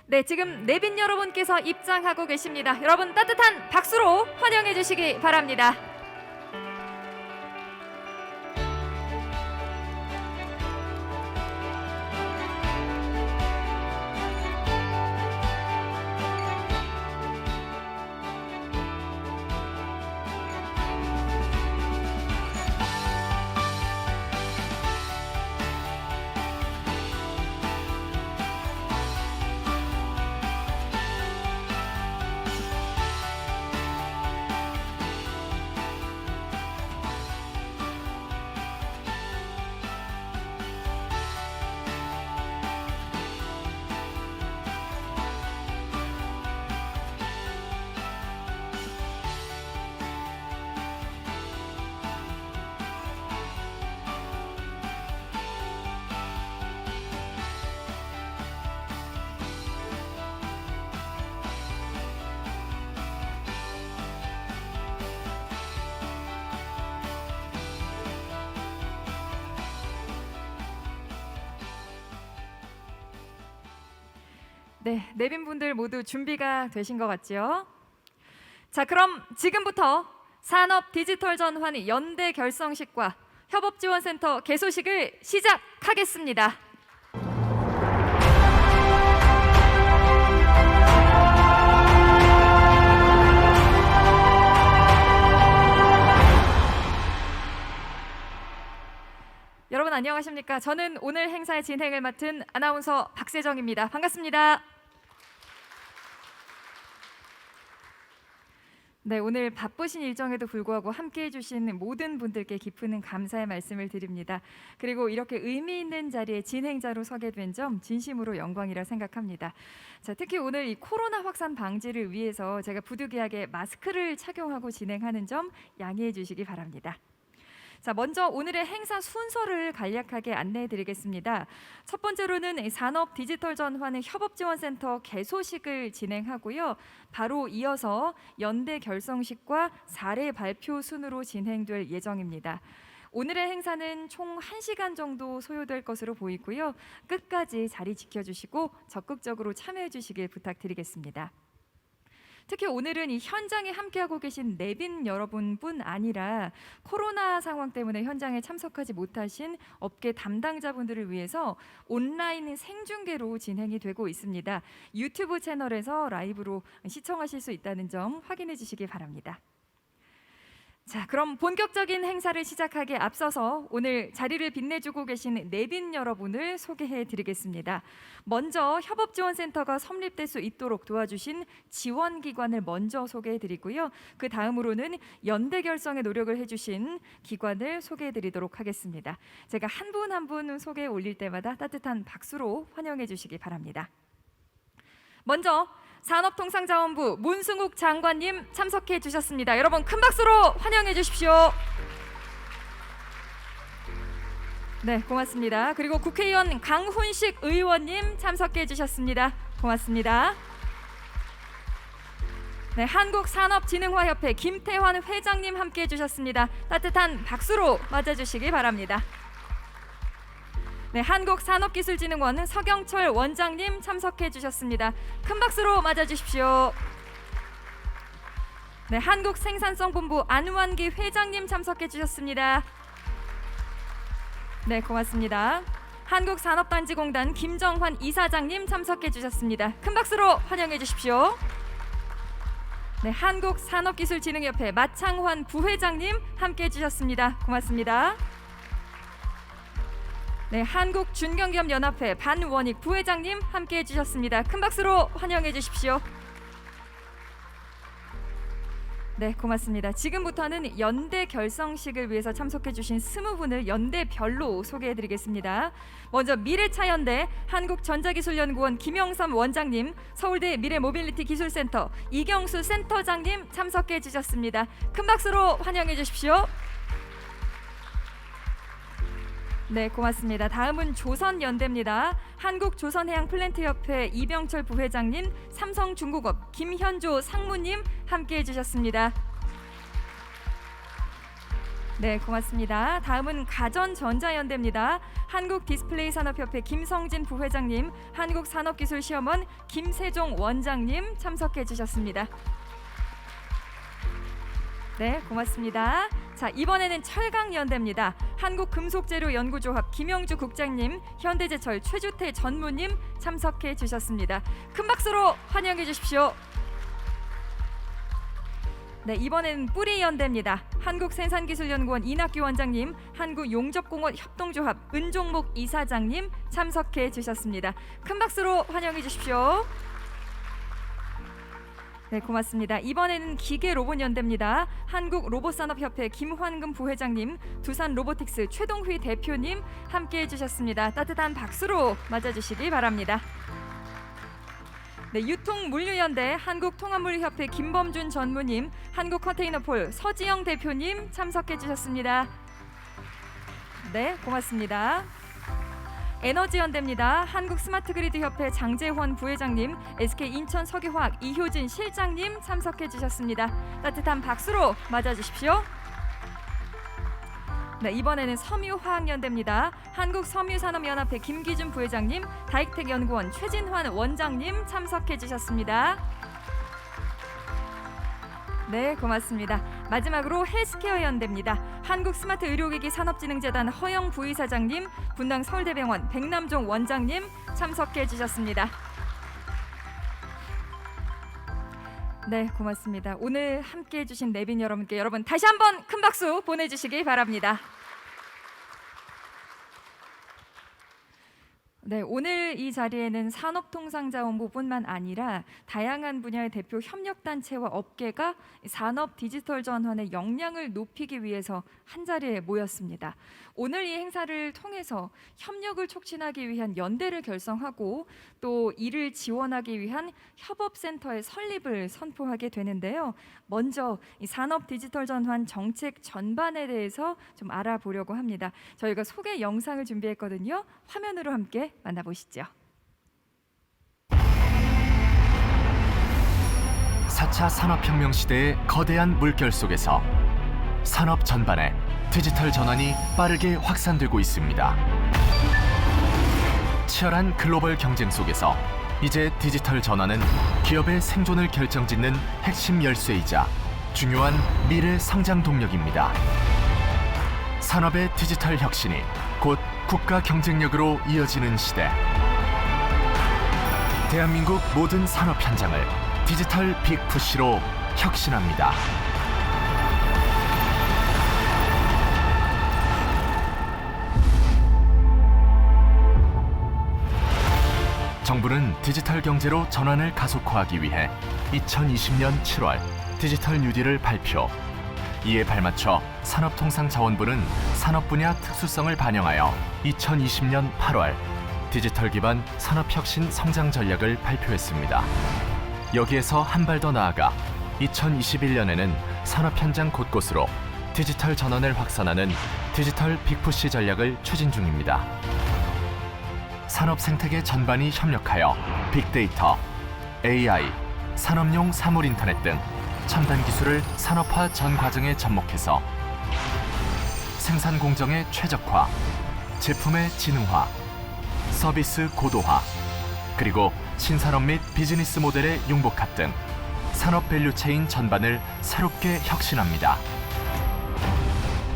네, 지금 내빈 여러분께서 입장하고 계십니다. 여러분 따뜻한 박수로 환영해 주시기 바랍니다. 네, 내빈 분들 모두 준비가 되신 것 같죠? 자, 그럼 지금부터 산업 디지털 전환 연대 결성식과 협업지원센터 개소식을 시작하겠습니다. 여러분 안녕하십니까? 저는 오늘 행사의 진행을 맡은 아나운서 박세정입니다. 반갑습니다. 네, 오늘 바쁘신 일정에도 불구하고 함께해 주신 모든 분들께 깊은 감사의 말씀을 드립니다. 그리고 이렇게 의미 있는 자리에 진행자로 서게 된 점 진심으로 영광이라 생각합니다. 자, 특히 오늘 이 코로나 확산 방지를 위해서 제가 부득이하게 마스크를 착용하고 진행하는 점 양해해 주시기 바랍니다. 자, 먼저 오늘의 행사 순서를 간략하게 안내해 드리겠습니다. 첫 번째로는 산업 디지털 전환 협업지원센터 개소식을 진행하고요. 바로 이어서 연대 결성식과 사례 발표 순으로 진행될 예정입니다. 오늘의 행사는 총 1시간 정도 소요될 것으로 보이고요. 끝까지 자리 지켜주시고 적극적으로 참여해 주시길 부탁드리겠습니다. 특히 오늘은 이 현장에 함께하고 계신 내빈 여러분뿐 아니라 코로나 상황 때문에 현장에 참석하지 못하신 업계 담당자분들을 위해서 온라인 생중계로 진행이 되고 있습니다. 유튜브 채널에서 라이브로 시청하실 수 있다는 점 확인해 주시기 바랍니다. 자, 그럼 본격적인 행사를 시작하기에 앞서서 오늘 자리를 빛내주고 계신 내빈 여러분을 소개해 드리겠습니다. 먼저 협업지원센터가 설립될 수 있도록 도와주신 지원기관을 먼저 소개해 드리고요. 그 다음으로는 연대 결성에 노력을 해주신 기관을 소개해 드리도록 하겠습니다. 제가 한 분 한 분 소개 올릴 때마다 따뜻한 박수로 환영해 주시기 바랍니다. 먼저 산업통상자원부 문승욱 장관님 참석해 주셨습니다. 여러분 큰 박수로 환영해 주십시오. 네, 고맙습니다. 그리고 국회의원 강훈식 의원님 참석해 주셨습니다. 고맙습니다. 네, 한국산업진흥화협회 김태환 회장님 함께해 주셨습니다. 따뜻한 박수로 맞아주시기 바랍니다. 네, 한국산업기술진흥원 서경철 원장님 참석해 주셨습니다. 큰 박수로 맞아주십시오. 네, 한국생산성본부 안완기 회장님 참석해 주셨습니다. 네, 고맙습니다. 한국산업단지공단 김정환 이사장님 참석해 주셨습니다. 큰 박수로 환영해 주십시오. 네, 한국산업기술진흥협회 마창환 부회장님 함께해 주셨습니다. 고맙습니다. 네, 한국준경기업연합회 반원익 부회장님 함께해 주셨습니다. 큰 박수로 환영해 주십시오. 네, 고맙습니다. 지금부터는 연대 결성식을 위해서 참석해 주신 20분을 연대별로 소개해 드리겠습니다. 먼저 미래차연대 한국전자기술연구원 김영삼 원장님, 서울대 미래모빌리티 기술센터 이경수 센터장님 참석해 주셨습니다. 큰 박수로 환영해 주십시오. 네, 고맙습니다. 다음은 조선연대입니다. 한국조선해양플랜트협회 이병철 부회장님, 삼성중공업 김현조 상무님 함께해 주셨습니다. 네, 고맙습니다. 다음은 가전전자연대입니다. 한국디스플레이산업협회 김성진 부회장님, 한국산업기술시험원 김세종 원장님 참석해 주셨습니다. 네, 고맙습니다. 자, 이번에는 철강연대입니다. 한국금속재료연구조합 김영주 국장님, 현대제철 최주태 전무님 참석해 주셨습니다. 큰 박수로 환영해 주십시오. 네, 이번에는 뿌리연대입니다. 한국생산기술연구원 이낙규 원장님, 한국용접공업 협동조합 은종목 이사장님 참석해 주셨습니다. 큰 박수로 환영해 주십시오. 네, 고맙습니다. 이번에는 기계로봇연대입니다. 한국로봇산업협회 김환금 부회장님, 두산로보틱스 최동휘 대표님 함께해 주셨습니다. 따뜻한 박수로 맞아주시기 바랍니다. 네, 유통물류연대 한국통합물류협회 김범준 전무님, 한국컨테이너폴 서지영 대표님 참석해 주셨습니다. 네, 고맙습니다. 에너지연대입니다. 한국스마트그리드협회 장재환 부회장님, SK인천석유화학 이효진 실장님 참석해 주셨습니다. 따뜻한 박수로 맞아주십시오. 네, 이번에는 섬유화학연대입니다. 한국섬유산업연합회 김기준 부회장님, 다익텍연구원 최진환 원장님 참석해 주셨습니다. 네, 고맙습니다. 마지막으로 헬스케어 연대입니다. 한국스마트의료기기 산업진흥재단 허영 부이사장님, 분당 서울대병원 백남종 원장님 참석해 주셨습니다. 네, 고맙습니다. 오늘 함께해 주신 내빈 여러분께 여러분 다시 한번 큰 박수 보내주시기 바랍니다. 네, 오늘 이 자리에는 산업통상자원부뿐만 아니라 다양한 분야의 대표 협력단체와 업계가 산업 디지털 전환의 역량을 높이기 위해서 한자리에 모였습니다. 오늘 이 행사를 통해서 협력을 촉진하기 위한 연대를 결성하고 또 이를 지원하기 위한 협업센터의 설립을 선포하게 되는데요. 먼저 이 산업 디지털 전환 정책 전반에 대해서 좀 알아보려고 합니다. 저희가 소개 영상을 준비했거든요. 화면으로 함께 만나보시죠. 4차 산업혁명 시대의 거대한 물결 속에서 산업 전반에 디지털 전환이 빠르게 확산되고 있습니다. 치열한 글로벌 경쟁 속에서 이제 디지털 전환은 기업의 생존을 결정짓는 핵심 열쇠이자 중요한 미래 성장 동력입니다. 산업의 디지털 혁신이 곧 국가 경쟁력으로 이어지는 시대. 대한민국 모든 산업 현장을 디지털 빅푸시로 혁신합니다. 정부는 디지털 경제로 전환을 가속화하기 위해 2020년 7월 디지털 뉴딜을 발표. 이에 발맞춰 산업통상자원부는 산업 분야 특수성을 반영하여 2020년 8월 디지털 기반 산업혁신 성장 전략을 발표했습니다. 여기에서 한 발 더 나아가 2021년에는 산업 현장 곳곳으로 디지털 전환을 확산하는 디지털 빅푸시 전략을 추진 중입니다. 산업 생태계 전반이 협력하여 빅데이터, AI, 산업용 사물 인터넷 등 첨단 기술을 산업화 전 과정에 접목해서 생산 공정의 최적화, 제품의 지능화, 서비스 고도화, 그리고 신산업 및 비즈니스 모델의 융복합 등 산업 밸류체인 전반을 새롭게 혁신합니다.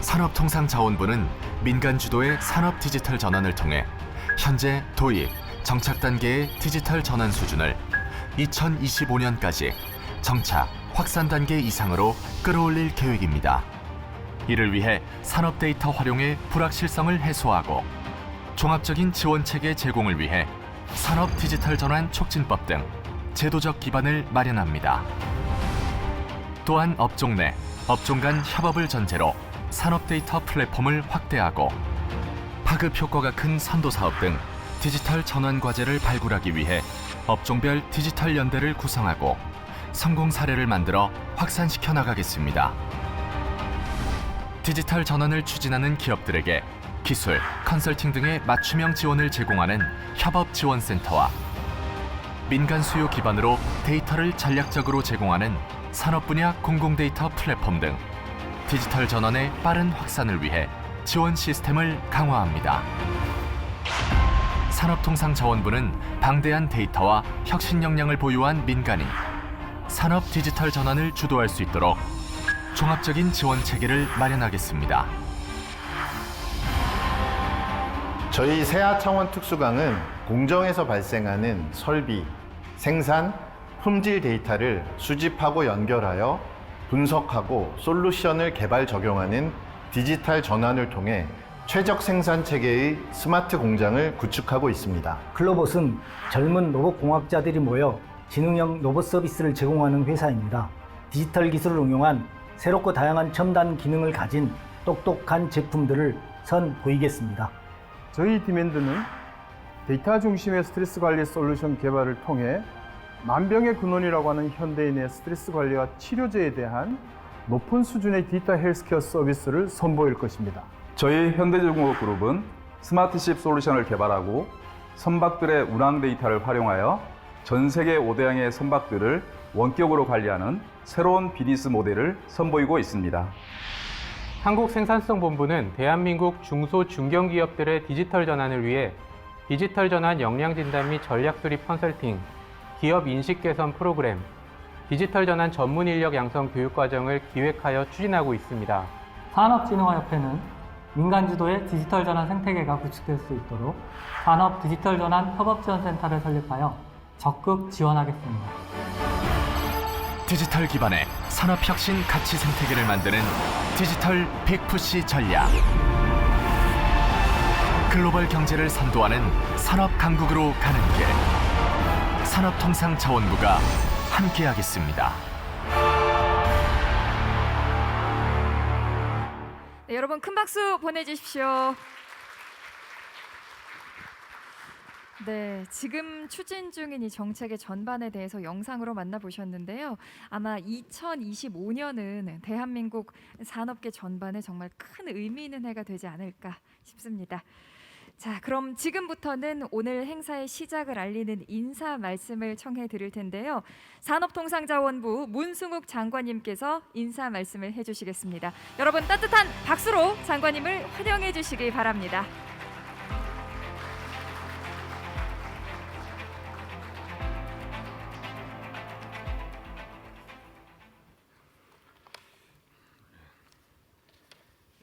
산업통상자원부는 민간 주도의 산업 디지털 전환을 통해 현재 도입, 정착 단계의 디지털 전환 수준을 2025년까지 정착, 확산 단계 이상으로 끌어올릴 계획입니다. 이를 위해 산업 데이터 활용의 불확실성을 해소하고 종합적인 지원 체계 제공을 위해 산업 디지털 전환 촉진법 등 제도적 기반을 마련합니다. 또한 업종 내, 업종 간 협업을 전제로 산업 데이터 플랫폼을 확대하고 파급 효과가 큰 선도 사업 등 디지털 전환 과제를 발굴하기 위해 업종별 디지털 연대를 구성하고 성공 사례를 만들어 확산시켜 나가겠습니다. 디지털 전환을 추진하는 기업들에게 기술, 컨설팅 등의 맞춤형 지원을 제공하는 협업지원센터와 민간 수요 기반으로 데이터를 전략적으로 제공하는 산업 분야 공공데이터 플랫폼 등 디지털 전환의 빠른 확산을 위해 지원 시스템을 강화합니다. 산업통상자원부는 방대한 데이터와 혁신 역량을 보유한 민간이 산업 디지털 전환을 주도할 수 있도록 종합적인 지원 체계를 마련하겠습니다. 저희 세아창원 특수강은 공정에서 발생하는 설비, 생산, 품질 데이터를 수집하고 연결하여 분석하고 솔루션을 개발 적용하는 디지털 전환을 통해 최적 생산 체계의 스마트 공장을 구축하고 있습니다. 글로봇은 젊은 로봇 공학자들이 모여 지능형 로봇 서비스를 제공하는 회사입니다. 디지털 기술을 응용한 새롭고 다양한 첨단 기능을 가진 똑똑한 제품들을 선보이겠습니다. 저희 디맨드는 데이터 중심의 스트레스 관리 솔루션 개발을 통해 만병의 근원이라고 하는 현대인의 스트레스 관리와 치료제에 대한 높은 수준의 디지털 헬스케어 서비스를 선보일 것입니다. 저희 현대중공업그룹은 스마트십 솔루션을 개발하고 선박들의 운항 데이터를 활용하여 전 세계 5대양의 선박들을 원격으로 관리하는 새로운 비즈니스 모델을 선보이고 있습니다. 한국생산성본부는 대한민국 중소 중견기업들의 디지털 전환을 위해 디지털 전환 역량 진단 및 전략 수립 컨설팅, 기업 인식 개선 프로그램, 디지털 전환 전문 인력 양성 교육 과정을 기획하여 추진하고 있습니다. 산업진흥화협회는 민간 주도의 디지털 전환 생태계가 구축될 수 있도록 산업 디지털 전환 협업지원센터를 설립하여 적극 지원하겠습니다. 디지털 기반의 산업혁신 가치 생태계를 만드는 디지털 빅푸시 전략. 글로벌 경제를 선도하는 산업 강국으로 가는 길. 산업통상자원부가 함께하겠습니다. 네, 여러분 큰 박수 보내주십시오. 네, 지금 추진 중인 이 정책의 전반에 대해서 영상으로 만나보셨는데요. 아마 2025년은 대한민국 산업계 전반에 정말 큰 의미 있는 해가 되지 않을까 싶습니다. 자, 그럼 지금부터는 오늘 행사의 시작을 알리는 인사 말씀을 청해 드릴 텐데요. 산업통상자원부 문승욱 장관님께서 인사 말씀을 해주시겠습니다. 여러분 따뜻한 박수로 장관님을 환영해 주시기 바랍니다.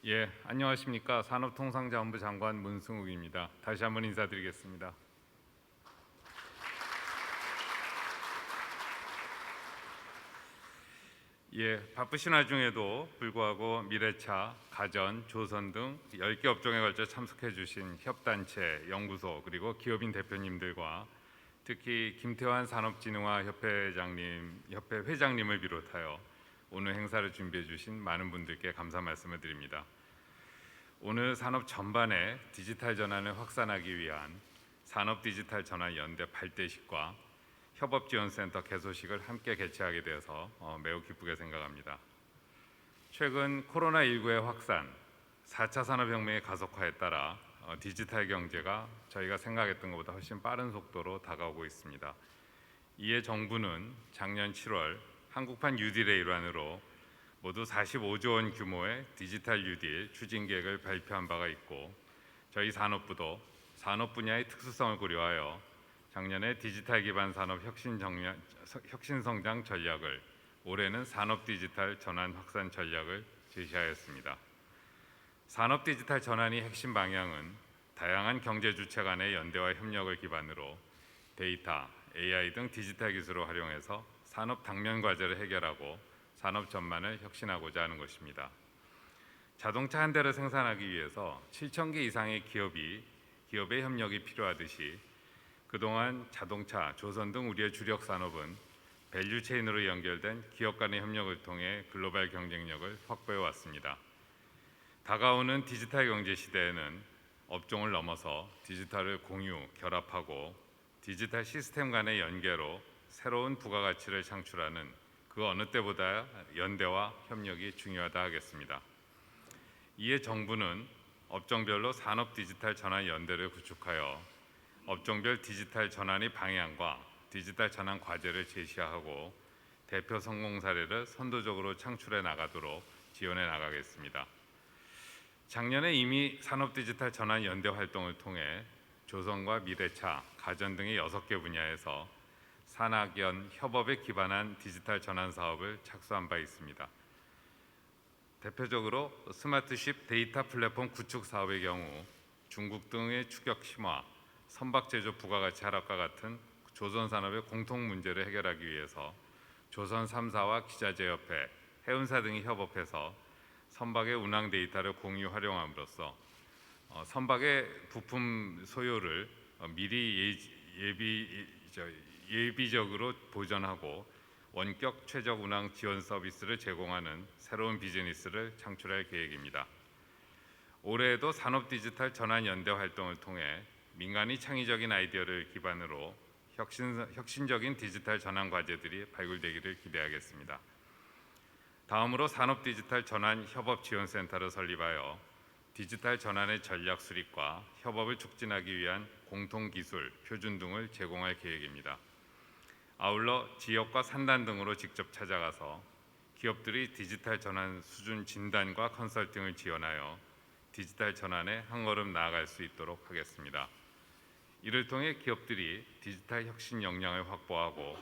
예, 안녕하십니까. 산업통상자원부 장관 문승욱입니다. 다시 한번 인사드리겠습니다. 예, 바쁘신 와중에도 불구하고 미래차, 가전, 조선 등 10개 업종에 걸쳐 참석해 주신 협단체, 연구소 그리고 기업인 대표님들과 특히 김태환 산업진흥화 협회 회장님을 비롯하여 오늘 행사를 준비해 주신 많은 분들께 감사 말씀을 드립니다. 오늘 산업 전반의 디지털 전환을 확산하기 위한 산업 디지털 전환 연대 8대식과 협업지원센터 개소식을 함께 개최하게 되어서 매우 기쁘게 생각합니다. 최근 코로나19의 확산, 4차 산업혁명의 가속화에 따라 디지털 경제가 저희가 생각했던 것보다 훨씬 빠른 속도로 다가오고 있습니다. 이에 정부는 작년 7월 한국판 뉴딜의 일환으로 모두 45조 원 규모의 디지털 뉴딜 추진 계획을 발표한 바가 있고, 저희 산업부도 산업 분야의 특수성을 고려하여 작년에 디지털 기반 산업 혁신 성장 전략을, 올해는 산업 디지털 전환 확산 전략을 제시하였습니다. 산업 디지털 전환의 핵심 방향은 다양한 경제 주체 간의 연대와 협력을 기반으로 데이터, AI 등 디지털 기술을 활용해서 산업 당면 과제를 해결하고 산업 전반을 혁신하고자 하는 것입니다. 자동차 한 대를 생산하기 위해서 7,000개 이상의 기업의 협력이 필요하듯이 그동안 자동차, 조선 등 우리의 주력 산업은 밸류체인으로 연결된 기업 간의 협력을 통해 글로벌 경쟁력을 확보해 왔습니다. 다가오는 디지털 경제 시대에는 업종을 넘어서 디지털을 공유, 결합하고 디지털 시스템 간의 연계로 새로운 부가가치를 창출하는 그 어느 때보다 연대와 협력이 중요하다 하겠습니다. 이에 정부는 업종별로 산업 디지털 전환 연대를 구축하여 업종별 디지털 전환의 방향과 디지털 전환 과제를 제시하고 대표 성공 사례를 선도적으로 창출해 나가도록 지원해 나가겠습니다. 작년에 이미 산업 디지털 전환 연대 활동을 통해 조선과 미래차, 가전 등의 6개 분야에서 산학연 협업에 기반한 디지털 전환 사업을 착수한 바 있습니다. 대표적으로 스마트쉽 데이터 플랫폼 구축 사업의 경우 중국 등의 추격 심화, 선박 제조 부가가치 하락과 같은 조선 산업의 공통 문제를 해결하기 위해서 조선 3사와 기자재협회, 해운사 등이 협업해서 선박의 운항 데이터를 공유 활용함으로써 선박의 부품 소요를 미리 예비적으로 보전하고 원격 최적 운항 지원 서비스를 제공하는 새로운 비즈니스를 창출할 계획입니다. 올해에도 산업 디지털 전환 연대 활동을 통해 민간이 창의적인 아이디어를 기반으로 혁신적인 디지털 전환 과제들이 발굴되기를 기대하겠습니다. 다음으로 산업 디지털 전환 협업 지원센터를 설립하여 디지털 전환의 전략 수립과 협업을 촉진하기 위한 공통 기술, 표준 등을 제공할 계획입니다. 아울러 지역과 산단 등으로 직접 찾아가서 기업들이 디지털 전환 수준 진단과 컨설팅을 지원하여 디지털 전환에 한 걸음 나아갈 수 있도록 하겠습니다. 이를 통해 기업들이 디지털 혁신 역량을 확보하고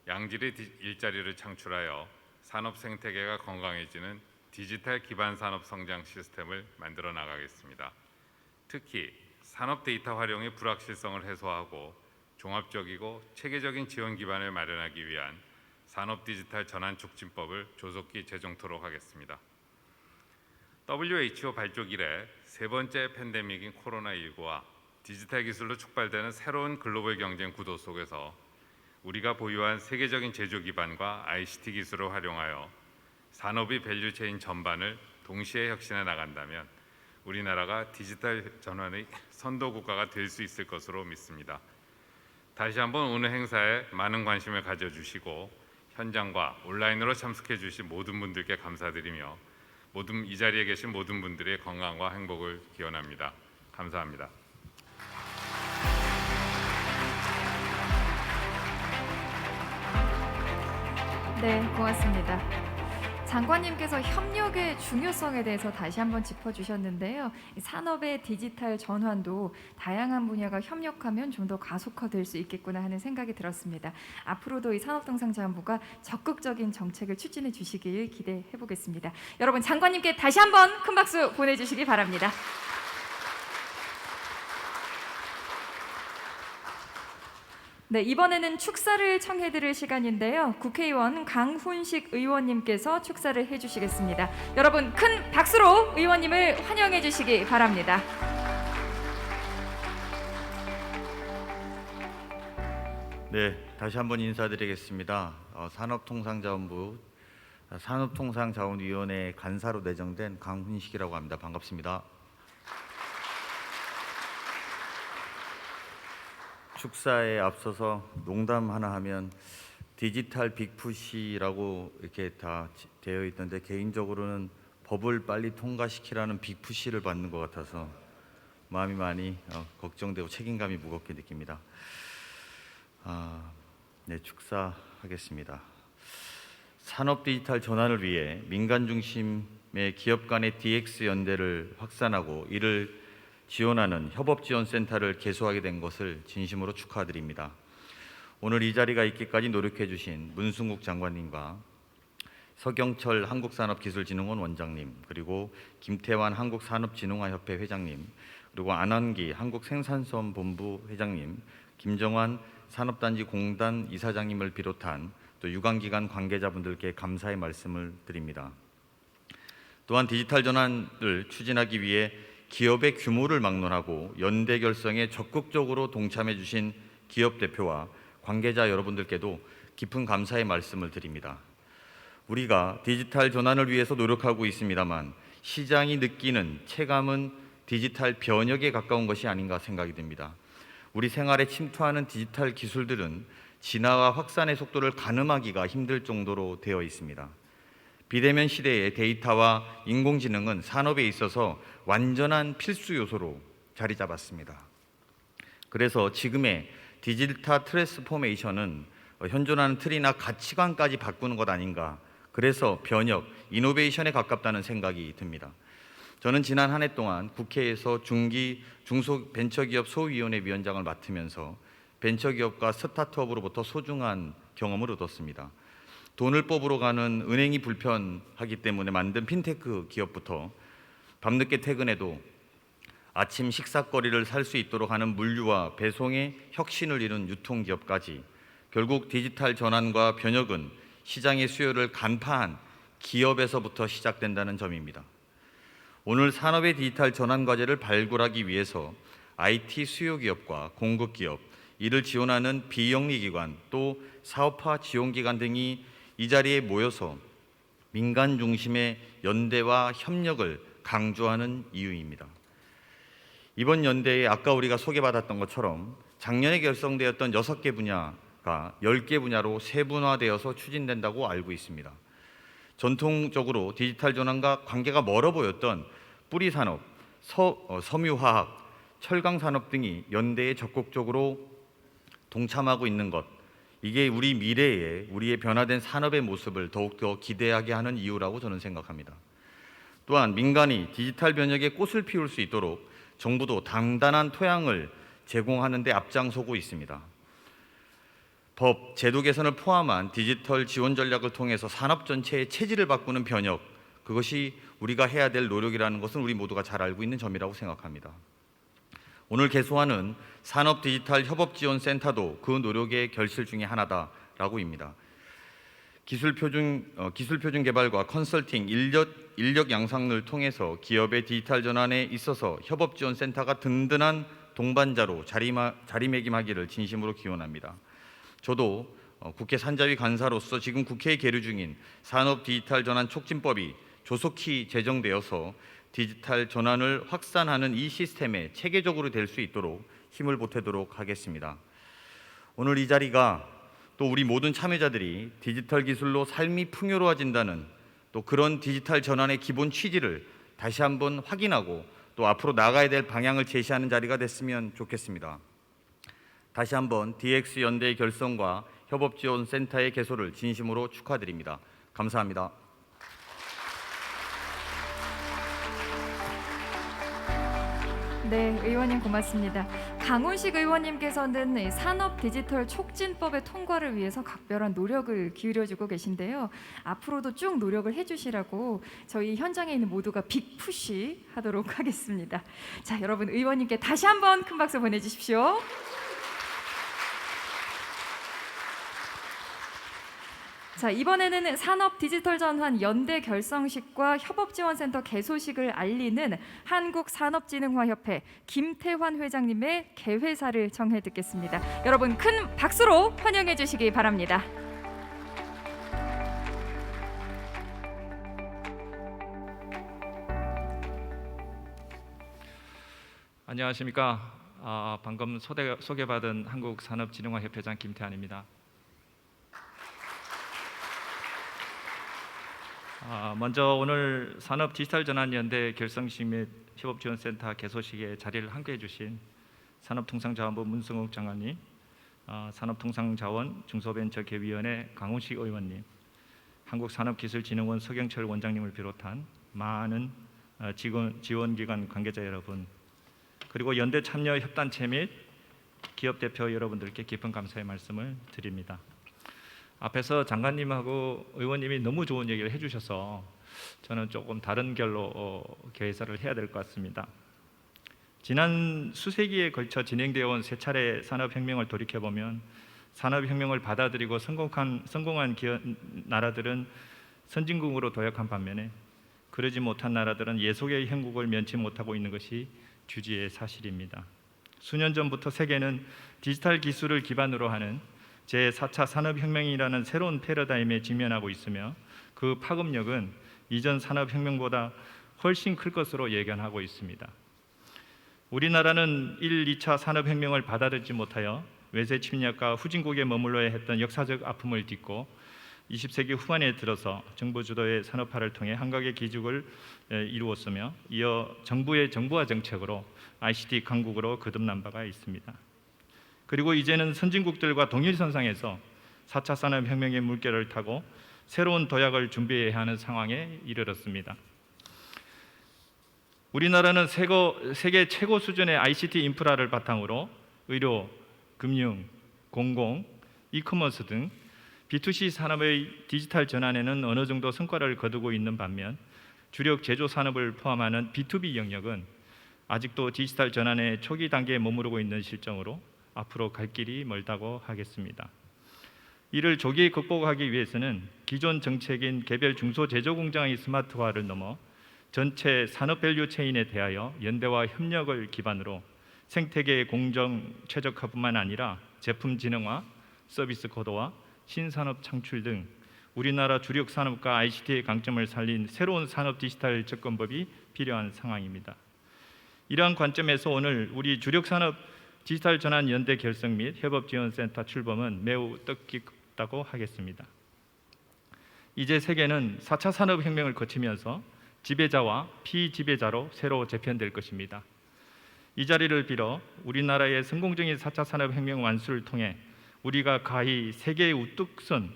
양질의 일자리를 창출하여 산업 생태계가 건강해지는 디지털 기반 산업 성장 시스템을 만들어 나가겠습니다. 특히 산업 데이터 활용의 불확실성을 해소하고 종합적이고 체계적인 지원 기반을 마련하기 위한 산업 디지털 전환 촉진법을 조속히 제정토록 하겠습니다. WHO 발족 이래 세 번째 팬데믹인 코로나19와 디지털 기술로 촉발되는 새로운 글로벌 경쟁 구도 속에서 우리가 보유한 세계적인 제조 기반과 ICT 기술을 활용하여 산업의 밸류체인 전반을 동시에 혁신해 나간다면 우리나라가 디지털 전환의 선도 국가가 될 수 있을 것으로 믿습니다. 다시 한번 오늘 행사에 많은 관심을 가져주시고 현장과 온라인으로 참석해 주신 모든 분들께 감사드리며 이 자리에 계신 모든 분들의 건강과 행복을 기원합니다. 감사합니다. 네, 고맙습니다. 장관님께서 협력의 중요성에 대해서 다시 한번 짚어주셨는데요. 이 산업의 디지털 전환도 다양한 분야가 협력하면 좀 더 가속화될 수 있겠구나 하는 생각이 들었습니다. 앞으로도 이 산업통상자원부가 적극적인 정책을 추진해 주시길 기대해 보겠습니다. 여러분, 장관님께 다시 한번 큰 박수 보내주시기 바랍니다. 네, 이번에는 축사를 청해드릴 시간인데요. 국회의원 강훈식 의원님께서 축사를 해주시겠습니다. 여러분, 큰 박수로 의원님을 환영해 주시기 바랍니다. 네, 다시 한번 인사드리겠습니다. 산업통상자원부 산업통상자원위원회 간사로 내정된 강훈식이라고 합니다. 반갑습니다. 축사에 앞서서 농담 하나 하면 디지털 빅푸시라고 이렇게 다 되어 있던데 개인적으로는 법을 빨리 통과시키라는 빅푸시를 받는 것 같아서 마음이 많이 걱정되고 책임감이 무겁게 느낍니다. 네, 축사하겠습니다. 산업 디지털 전환을 위해 민간 중심의 기업 간의 DX 연대를 확산하고 이를 지원하는 협업지원센터를 개소하게 된 것을 진심으로 축하드립니다. 오늘 이 자리가 있기까지 노력해 주신 문승국 장관님과 서경철 한국산업기술진흥원 원장님, 그리고 김태환 한국산업진흥화협회 회장님, 그리고 안한기 한국생산성본부 회장님, 김정환 산업단지 공단 이사장님을 비롯한 또 유관기관 관계자분들께 감사의 말씀을 드립니다. 또한 디지털 전환을 추진하기 위해 기업의 규모를 막론하고 연대 결성에 적극적으로 동참해 주신 기업 대표와 관계자 여러분들께도 깊은 감사의 말씀을 드립니다. 우리가 디지털 전환을 위해서 노력하고 있습니다만 시장이 느끼는 체감은 디지털 변혁에 가까운 것이 아닌가 생각이 듭니다. 우리 생활에 침투하는 디지털 기술들은 진화와 확산의 속도를 가늠하기가 힘들 정도로 되어 있습니다. 비대면 시대의 데이터와 인공지능은 산업에 있어서 완전한 필수 요소로 자리 잡았습니다. 그래서 지금의 디지털 트랜스포메이션은 현존하는 틀이나 가치관까지 바꾸는 것 아닌가, 그래서 변혁, 이노베이션에 가깝다는 생각이 듭니다. 저는 지난 한 해 동안 국회에서 중소벤처기업 소위원회 위원장을 맡으면서 벤처기업과 스타트업으로부터 소중한 경험을 얻었습니다. 돈을 뽑으러 가는 은행이 불편하기 때문에 만든 핀테크 기업부터 밤늦게 퇴근해도 아침 식사거리를 살 수 있도록 하는 물류와 배송의 혁신을 이룬 유통기업까지 결국 디지털 전환과 변혁은 시장의 수요를 간파한 기업에서부터 시작된다는 점입니다. 오늘 산업의 디지털 전환 과제를 발굴하기 위해서 IT 수요기업과 공급기업, 이를 지원하는 비영리기관, 또 사업화 지원기관 등이 이 자리에 모여서 민간 중심의 연대와 협력을 강조하는 이유입니다. 이번 연대에 아까 우리가 소개받았던 것처럼 작년에 결성되었던 6개 분야가 10개 분야로 세분화되어서 추진된다고 알고 있습니다. 전통적으로 디지털 전환과 관계가 멀어 보였던 뿌리산업, 섬유화학, 철강산업 등이 연대에 적극적으로 동참하고 있는 것, 이게 우리 미래에 우리의 변화된 산업의 모습을 더욱더 기대하게 하는 이유라고 저는 생각합니다. 또한 민간이 디지털 변혁에 꽃을 피울 수 있도록 정부도 단단한 토양을 제공하는 데 앞장서고 있습니다. 법, 제도 개선을 포함한 디지털 지원 전략을 통해서 산업 전체의 체질을 바꾸는 변혁, 그것이 우리가 해야 될 노력이라는 것은 우리 모두가 잘 알고 있는 점이라고 생각합니다. 오늘 개소하는 산업 디지털 협업지원센터도 그 노력의 결실 중에 하나다라고입니다. 기술 표준 개발과 컨설팅, 인력 양성을 통해서 기업의 디지털 전환에 있어서 협업지원센터가 든든한 동반자로 자리매김하기를 진심으로 기원합니다. 저도 국회 산자위 간사로서 지금 국회에 계류 중인 산업 디지털 전환 촉진법이 조속히 제정되어서 디지털 전환을 확산하는 이 시스템에 체계적으로 될 수 있도록 힘을 보태도록 하겠습니다. 오늘 이 자리가 또 우리 모든 참여자들이 디지털 기술로 삶이 풍요로워진다는 또 그런 디지털 전환의 기본 취지를 다시 한번 확인하고 또 앞으로 나가야 될 방향을 제시하는 자리가 됐으면 좋겠습니다. 다시 한번 DX 연대의 결성과 협업지원센터의 개소를 진심으로 축하드립니다. 감사합니다. 네, 의원님 고맙습니다. 강훈식 의원님께서는 산업 디지털 촉진법의 통과를 위해서 각별한 노력을 기울여주고 계신데요. 앞으로도 쭉 노력을 해주시라고 저희 현장에 있는 모두가 빅푸시 하도록 하겠습니다. 자, 여러분 의원님께 다시 한번 큰 박수 보내주십시오. 자, 이번에는 산업 디지털 전환 연대 결성식과 협업지원센터 개소식을 알리는 한국산업진흥화협회 김태환 회장님의 개회사를 청해 듣겠습니다. 여러분 큰 박수로 환영해 주시기 바랍니다. 안녕하십니까. 방금 소개받은 한국산업진흥화협회장 김태환입니다. 먼저 오늘 산업디지털전환연대 결성식 및 협업지원센터 개소식에 자리를 함께해 주신 산업통상자원부 문승욱 장관님, 산업통상자원 중소벤처기업위원회 강훈식 의원님, 한국산업기술진흥원 서경철 원장님을 비롯한 많은 지원기관 관계자 여러분, 그리고 연대 참여 협단체 및 기업 대표 여러분들께 깊은 감사의 말씀을 드립니다. 앞에서 장관님하고 의원님이 너무 좋은 얘기를 해주셔서 저는 조금 다른 결로 개회사를 해야 될 것 같습니다. 지난 수세기에 걸쳐 진행되어 온 세 차례 산업혁명을 돌이켜보면 산업혁명을 받아들이고 성공한 나라들은 선진국으로 도약한 반면에 그러지 못한 나라들은 예속의 형국을 면치 못하고 있는 것이 주지의 사실입니다. 수년 전부터 세계는 디지털 기술을 기반으로 하는 제4차 산업혁명이라는 새로운 패러다임에 직면하고 있으며 그 파급력은 이전 산업혁명보다 훨씬 클 것으로 예견하고 있습니다. 우리나라는 1, 2차 산업혁명을 받아들이지 못하여 외세 침략과 후진국에 머물러야 했던 역사적 아픔을 딛고 20세기 후반에 들어서 정부 주도의 산업화를 통해 한각의 기죽을 이루었으며 이어 정부의 정부화 정책으로 ICT 강국으로 거듭난 바가 있습니다. 그리고 이제는 선진국들과 동일선상에서 4차 산업혁명의 물결을 타고 새로운 도약을 준비해야 하는 상황에 이르렀습니다. 우리나라는 세계 최고 수준의 ICT 인프라를 바탕으로 의료, 금융, 공공, 이커머스 등 B2C 산업의 디지털 전환에는 어느 정도 성과를 거두고 있는 반면 주력 제조 산업을 포함하는 B2B 영역은 아직도 디지털 전환의 초기 단계에 머무르고 있는 실정으로 앞으로 갈 길이 멀다고 하겠습니다. 이를 조기 극복하기 위해서는 기존 정책인 개별 중소제조공장의 스마트화를 넘어 전체 산업 밸류 체인에 대하여 연대와 협력을 기반으로 생태계의 공정 최적화뿐만 아니라 제품 진흥화, 서비스 고도화, 신산업 창출 등 우리나라 주력 산업과 ICT의 강점을 살린 새로운 산업 디지털 접근법이 필요한 상황입니다. 이러한 관점에서 오늘 우리 주력 산업 디지털 전환 연대 결성 및 협업지원센터 출범은 매우 뜻깊다고 하겠습니다. 이제 세계는 4차 산업혁명을 거치면서 지배자와 피지배자로 새로 재편될 것입니다. 이 자리를 빌어 우리나라의 성공적인 4차 산업혁명 완수를 통해 우리가 가히 세계의 우뚝 선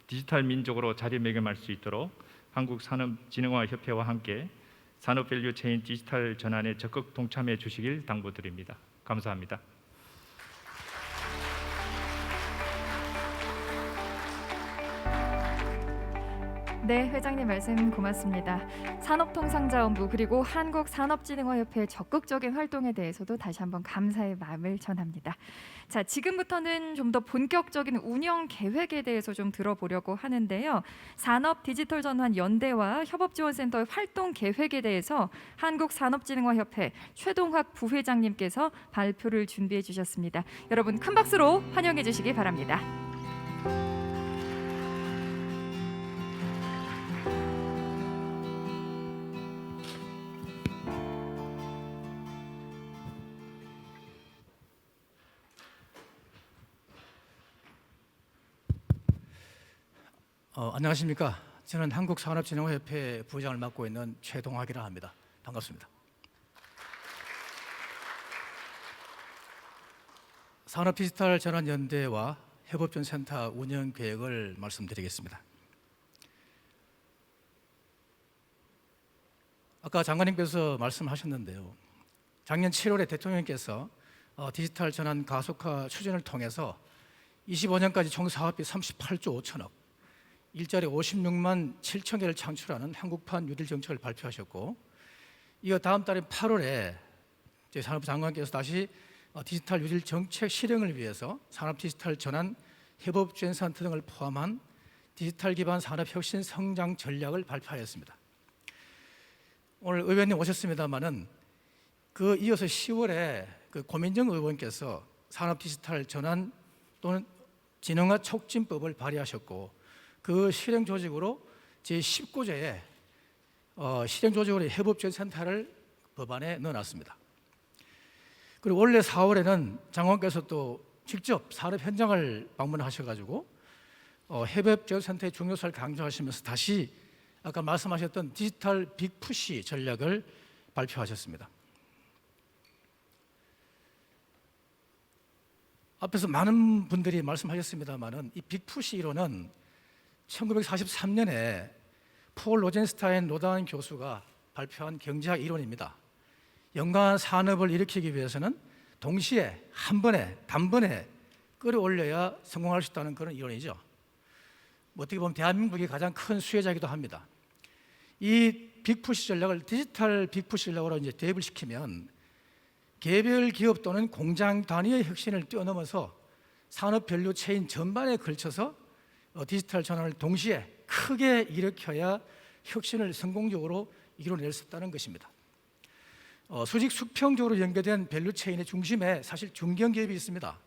디지털 민족으로 자리매김할 수 있도록 한국산업진흥화협회와 함께 산업 밸류 체인 디지털 전환에 적극 동참해 주시길 당부드립니다. 감사합니다. 네, 회장님 말씀 고맙습니다. 산업통상자원부 그리고 한국산업진흥화협회의 적극적인 활동에 대해서도 다시 한번 감사의 마음을 전합니다. 자, 지금부터는 좀 더 본격적인 운영 계획에 대해서 좀 들어보려고 하는데요. 산업디지털전환 연대와 협업지원센터의 활동 계획에 대해서 한국산업진흥화협회 최동학 부회장님께서 발표를 준비해 주셨습니다. 여러분 큰 박수로 환영해 주시기 바랍니다. 안녕하십니까. 저는 한국산업진흥화협회 부회장을 맡고 있는 최동학이라 합니다. 반갑습니다. 산업디지털전환연대와 협업지원센터 운영 계획을 말씀드리겠습니다. 아까 장관님께서 말씀하셨는데요. 작년 7월에 대통령께서 디지털 전환 가속화 추진을 통해서 25년까지 총 사업비 38조 5천억, 일자리 56만 7천 개를 창출하는 한국판 뉴딜 정책을 발표하셨고, 이어 다음 달인 8월에 저희 산업부 장관께서 다시 디지털 뉴딜 정책 실행을 위해서 산업 디지털 전환 협업지원센터 등을 포함한 디지털 기반 산업 혁신 성장 전략을 발표하였습니다. 오늘 의원님 오셨습니다마는 그 이어서 10월에 그 고민정 의원께서 산업 디지털 전환 또는 진흥화 촉진법을 발의하셨고 그 실행 조직으로 제19조에 실행 조직으로 협업지원센터를 법안에 넣어놨습니다. 그리고 원래 4월에는 장관께서 또 직접 산업 현장을 방문하셔가지고 협업지원센터의 중요성을 강조하시면서 다시 아까 말씀하셨던 디지털 빅푸시 전략을 발표하셨습니다. 앞에서 많은 분들이 말씀하셨습니다마는 이 빅푸시 이론은 1943년에 폴 로젠스타인 노단 교수가 발표한 경제학 이론입니다. 연간 산업을 일으키기 위해서는 동시에 한 번에 단번에 끌어올려야 성공할 수 있다는 그런 이론이죠. 어떻게 보면 대한민국이 가장 큰 수혜자이기도 합니다. 이 빅푸시 전략을 디지털 빅푸시 전략으로 이제 대입을 시키면 개별 기업 또는 공장 단위의 혁신을 뛰어넘어서 산업 밸류 체인 전반에 걸쳐서 디지털 전환을 동시에 크게 일으켜야 혁신을 성공적으로 이뤄낼 수 있다는 것입니다. 수직 수평적으로 연계된 밸류 체인의 중심에 사실 중견기업이 있습니다.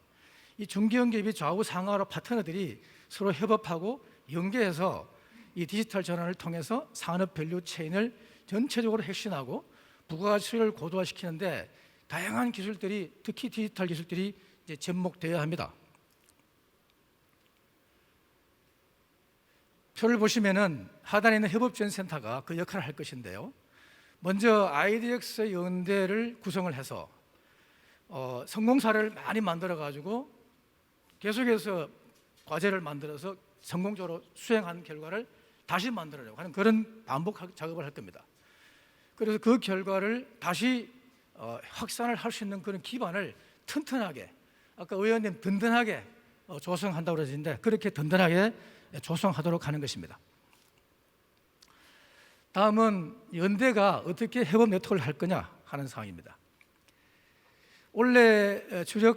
이 중견기업이 좌우 상하로 파트너들이 서로 협업하고 연계해서 이 디지털 전환을 통해서 산업 밸류 체인을 전체적으로 혁신하고 부가가치를 고도화시키는데 다양한 기술들이 특히 디지털 기술들이 이제 접목되어야 합니다. 표를 보시면은 하단에 있는 협업지원센터가 그 역할을 할 것인데요. 먼저 IDX 연대를 구성을 해서 성공 사례를 많이 만들어 가지고 계속해서 과제를 만들어서 성공적으로 수행한 결과를 다시 만들어내고 하는 그런 반복 작업을 할 겁니다. 그래서 그 결과를 다시 확산을 할 수 있는 그런 기반을 튼튼하게 아까 의원님 든든하게 조성한다고 그러는데 그렇게 든든하게 조성하도록 하는 것입니다. 다음은 연대가 어떻게 협업 네트워크를 할 거냐 하는 사항입니다. 원래 주력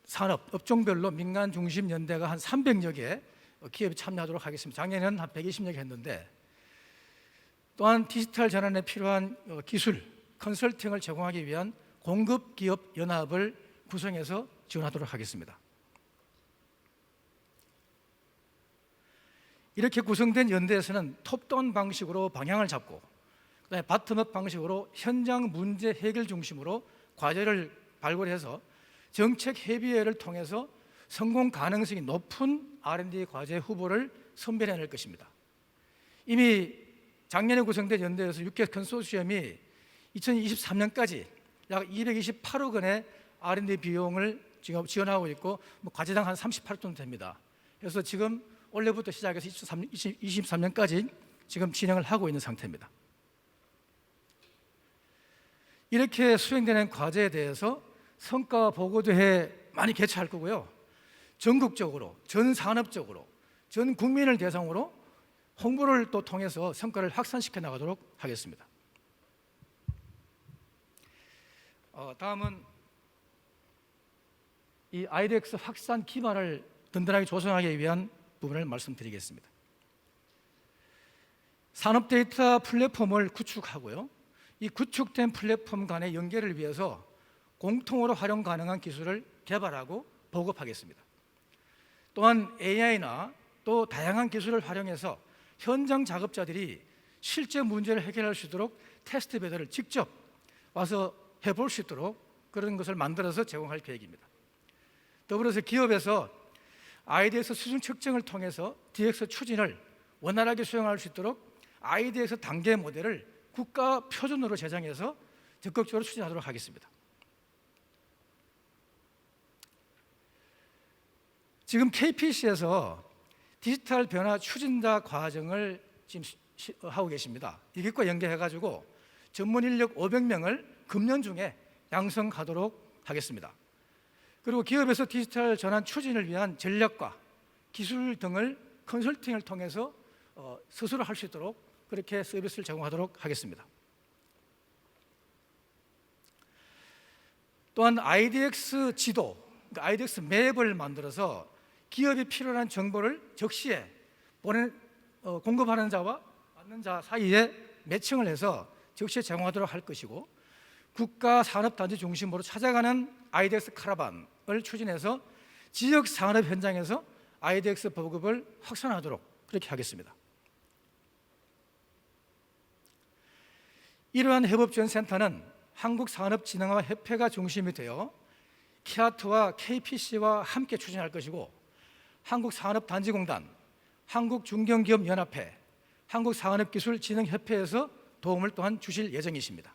산업 업종별로 민간 중심 연대가 한 300여 개 기업이 참여하도록 하겠습니다. 작년에는 한 120여 개 했는데 또한 디지털 전환에 필요한 기술, 컨설팅을 제공하기 위한 공급 기업 연합을 구성해서 지원하도록 하겠습니다. 이렇게 구성된 연대에서는 톱다운 방식으로 방향을 잡고 그다음에 바텀업 방식으로 현장 문제 해결 중심으로 과제를 발굴해서 정책 협의회를 통해서 성공 가능성이 높은 R&D 과제 후보를 선별해낼 것입니다. 이미 작년에 구성된 연대에서 6개 컨소시엄이 2023년까지 약 228억 원의 R&D 비용을 지금 지원하고 있고 과제당 한 38억 정도 됩니다. 그래서 지금 올해부터 시작해서 2023년까지 지금 진행을 하고 있는 상태입니다. 이렇게 수행되는 과제에 대해서 성과 보고대회 많이 개최할 거고요. 전국적으로, 전 산업적으로, 전 국민을 대상으로 홍보를 또 통해서 성과를 확산시켜 나가도록 하겠습니다. 다음은 이 IDX 확산 기반을 든든하게 조성하기 위한 부분을 말씀드리겠습니다. 산업 데이터 플랫폼을 구축하고요. 이 구축된 플랫폼 간의 연계를 위해서 공통으로 활용 가능한 기술을 개발하고 보급하겠습니다. 또한 AI나 또 다양한 기술을 활용해서 현장 작업자들이 실제 문제를 해결할 수 있도록 테스트 베드를 직접 와서 해볼 수 있도록 그런 것을 만들어서 제공할 계획입니다. 더불어서 기업에서 IDX 수준 측정을 통해서 DX 추진을 원활하게 수행할 수 있도록 IDX 단계 모델을 국가 표준으로 제정해서 적극적으로 추진하도록 하겠습니다. 지금 KPC에서 디지털 변화 추진자 과정을 지금 하고 계십니다. 이것과 연계해가지고 전문 인력 500명을 금년 중에 양성하도록 하겠습니다. 그리고 기업에서 디지털 전환 추진을 위한 전략과 기술 등을 컨설팅을 통해서 스스로 할 수 있도록 그렇게 서비스를 제공하도록 하겠습니다. 또한 IDX 지도, IDX 맵을 만들어서 기업이 필요한 정보를 적시에 공급하는 자와 받는 자 사이에 매칭을 해서 즉시 제공하도록 할 것이고, 국가 산업단지 중심으로 찾아가는 IDX 카라반을 추진해서 지역 산업 현장에서 IDX 보급을 확산하도록 그렇게 하겠습니다. 이러한 협업지원센터는 한국산업진흥화협회가 중심이 되어 키아트와 KPC와 함께 추진할 것이고, 한국산업단지공단, 한국중견기업연합회, 한국산업기술진흥협회에서 도움을 또한 주실 예정이십니다.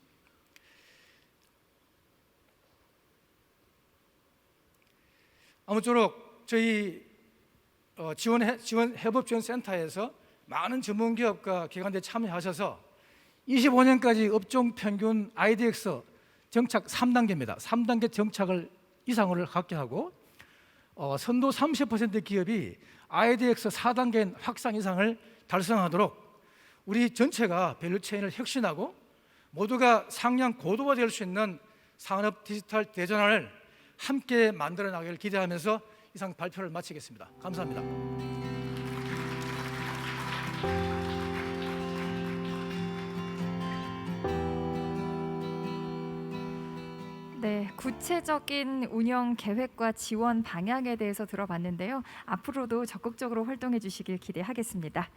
아무쪼록 저희 협업지원센터에서 많은 전문기업과 기관들이 참여하셔서 25년까지 업종 평균 IDX 정착 3단계입니다. 3단계 정착을 이상을 갖게 하고, 선도 30% 기업이 IDX 4단계 확산 이상을 달성하도록 우리 전체가 밸류체인을 혁신하고 모두가 상향 고도화될 수 있는 산업 디지털 대전환을 함께 만들어 나가기를 기대하면서 이상 발표를 마치겠습니다. 감사합니다. 네, 구체적인 운영 계획과 지원 방향에 대해서 들어봤는데요. 앞으로도 적극적으로 활동해 주시길 기대하겠습니다.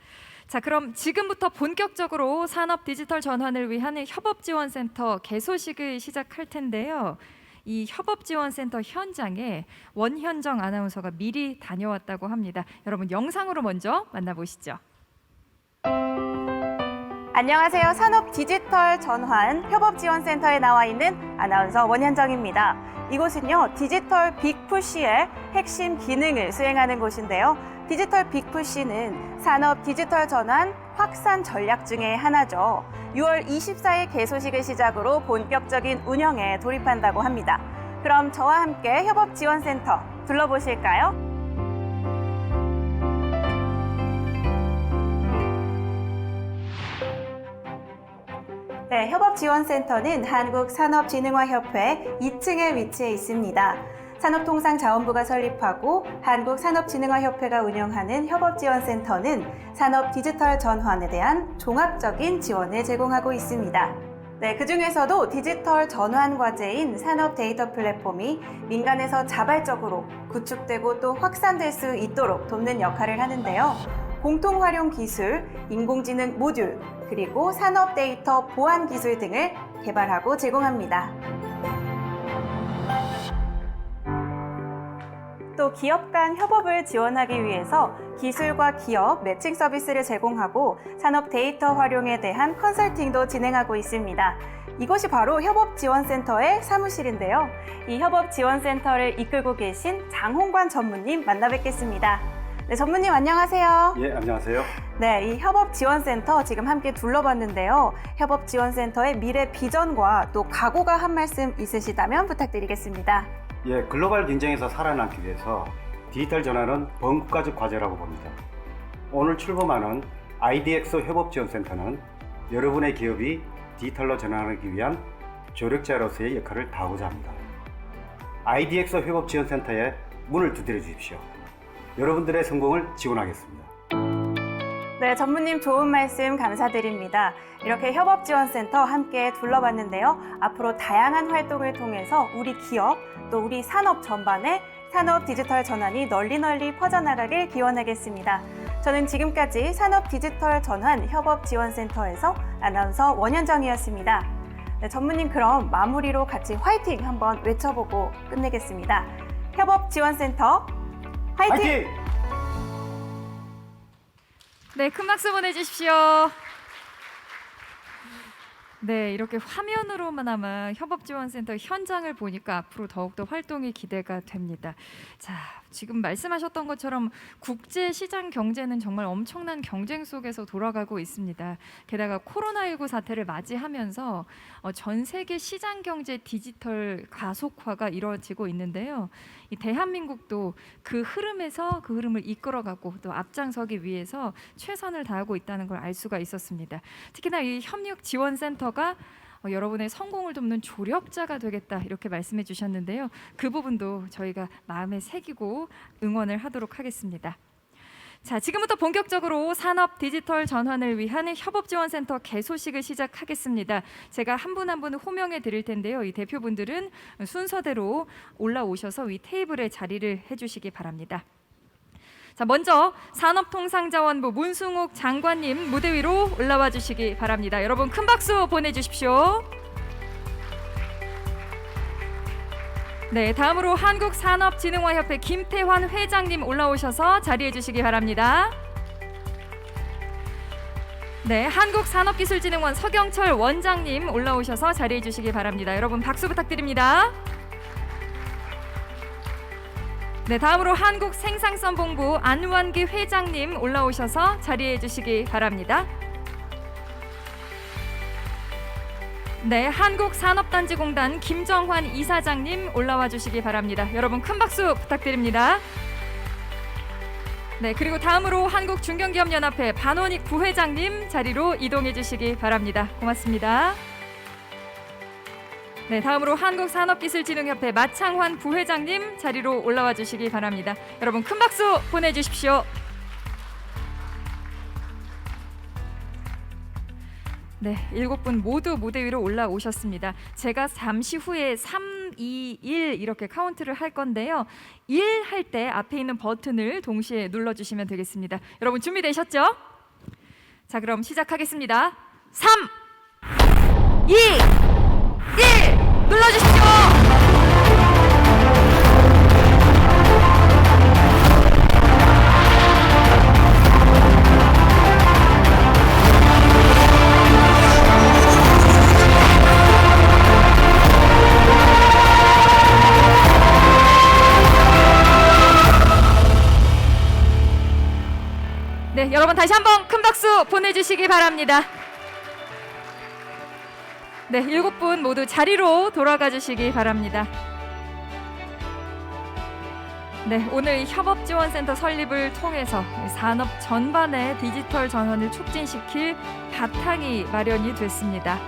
자, 그럼 지금부터 본격적으로 산업 디지털 전환을 위한 협업지원센터 개소식을 시작할 텐데요. 이 협업지원센터 현장에 원현정 아나운서가 미리 다녀왔다고 합니다. 여러분 영상으로 먼저 만나보시죠. 안녕하세요. 산업 디지털 전환 협업지원센터에 나와 있는 아나운서 원현정입니다. 이곳은요, 디지털 빅푸시의 핵심 기능을 수행하는 곳인데요. 디지털 빅푸시는 산업 디지털 전환 확산 전략 중에 하나죠. 6월 24일 개소식을 시작으로 본격적인 운영에 돌입한다고 합니다. 그럼 저와 함께 협업지원센터 둘러보실까요? 네, 협업지원센터는 한국산업진흥화협회 2층에 위치해 있습니다. 산업통상자원부가 설립하고 한국산업진흥화협회가 운영하는 협업지원센터는 산업 디지털 전환에 대한 종합적인 지원을 제공하고 있습니다. 네, 그중에서도 디지털 전환 과제인 산업 데이터 플랫폼이 민간에서 자발적으로 구축되고 또 확산될 수 있도록 돕는 역할을 하는데요. 공통 활용 기술, 인공지능 모듈, 그리고 산업 데이터 보안 기술 등을 개발하고 제공합니다. 또 기업 간 협업을 지원하기 위해서 기술과 기업 매칭 서비스를 제공하고 산업 데이터 활용에 대한 컨설팅도 진행하고 있습니다. 이것이 바로 협업지원센터의 사무실인데요. 이 협업지원센터를 이끌고 계신 장홍관 전무님 만나 뵙겠습니다. 네, 전무님 안녕하세요. 예, 안녕하세요. 네, 이 협업지원센터 지금 함께 둘러봤는데요. 협업지원센터의 미래 비전과 또 각오가 한 말씀 있으시다면 부탁드리겠습니다. 예, 글로벌 경쟁에서 살아남기 위해서 디지털 전환은 범국가적 과제라고 봅니다. 오늘 출범하는 IDX 협업지원센터는 여러분의 기업이 디지털로 전환하기 위한 조력자로서의 역할을 다하고자 합니다. IDX 협업지원센터에 문을 두드려 주십시오. 여러분들의 성공을 지원하겠습니다. 네, 전무님 좋은 말씀 감사드립니다. 이렇게 협업지원센터 함께 둘러봤는데요. 앞으로 다양한 활동을 통해서 우리 기업 또 우리 산업 전반에 산업 디지털 전환이 널리 퍼져나가길 기원하겠습니다. 저는 지금까지 산업 디지털 전환 협업지원센터에서 아나운서 원현정이었습니다. 네, 전무님 그럼 마무리로 같이 화이팅 한번 외쳐보고 끝내겠습니다. 협업지원센터 화이팅! 네, 큰 박수 보내주십시오. 네, 이렇게 화면으로만아마 협업지원센터 현장을 보니까 앞으로 더욱더 활동이 기대가 됩니다. 자, 지금 말씀하셨던 것처럼 국제시장 경제는 정말 엄청난 경쟁 속에서 돌아가고 있습니다. 게다가 코로나19 사태를 맞이하면서 전 세계 시장 경제 디지털 가속화가 이루어지고 있는데요. 이 대한민국도 그 흐름을 이끌어가고 또 앞장서기 위해서 최선을 다하고 있다는 걸 알 수가 있었습니다. 특히나 이 협력지원센터가 여러분의 성공을 돕는 조력자가 되겠다 이렇게 말씀해 주셨는데요. 그 부분도 저희가 마음에 새기고 응원을 하도록 하겠습니다. 자, 지금부터 본격적으로 산업 디지털 전환을 위한 협업지원센터 개소식을 시작하겠습니다. 제가 한 분 한 분 호명해 드릴 텐데요. 이 대표분들은 순서대로 올라오셔서 위 테이블에 자리를 해주시기 바랍니다. 자, 먼저 산업통상자원부 문승욱 장관님 무대 위로 올라와 주시기 바랍니다. 여러분 큰 박수 보내주십시오. 네, 다음으로 한국산업진흥화협회 김태환 회장님 올라오셔서 자리해 주시기 바랍니다. 네, 한국산업기술진흥원 서경철 원장님 올라오셔서 자리해 주시기 바랍니다. 여러분 박수 부탁드립니다. 네, 다음으로 한국생산성본부 안완기 회장님 올라오셔서 자리해 주시기 바랍니다. 네, 한국산업단지공단 김정환 이사장님 올라와 주시기 바랍니다. 여러분 큰 박수 부탁드립니다. 네, 그리고 다음으로 한국중견기업연합회 반원익 부회장님 자리로 이동해 주시기 바랍니다. 고맙습니다. 네, 다음으로 한국산업기술진흥협회 마창환 부회장님 자리로 올라와 주시기 바랍니다. 여러분 큰 박수 보내주십시오. 네, 7분 모두 무대 위로 올라오셨습니다. 제가 잠시 후에 3, 2, 1 이렇게 카운트를 할 건데요. 1 할 때 앞에 있는 버튼을 동시에 눌러주시면 되겠습니다. 여러분 준비되셨죠? 자, 그럼 시작하겠습니다. 3, 2, 1 눌러주십시오. 네, 여러분 다시 한번 큰 박수 보내주시기 바랍니다. 네, 7분 모두 자리로 돌아가 주시기 바랍니다. 네, 오늘 협업지원센터 설립을 통해서 산업 전반의 디지털 전환을 촉진시킬 바탕이 마련이 됐습니다.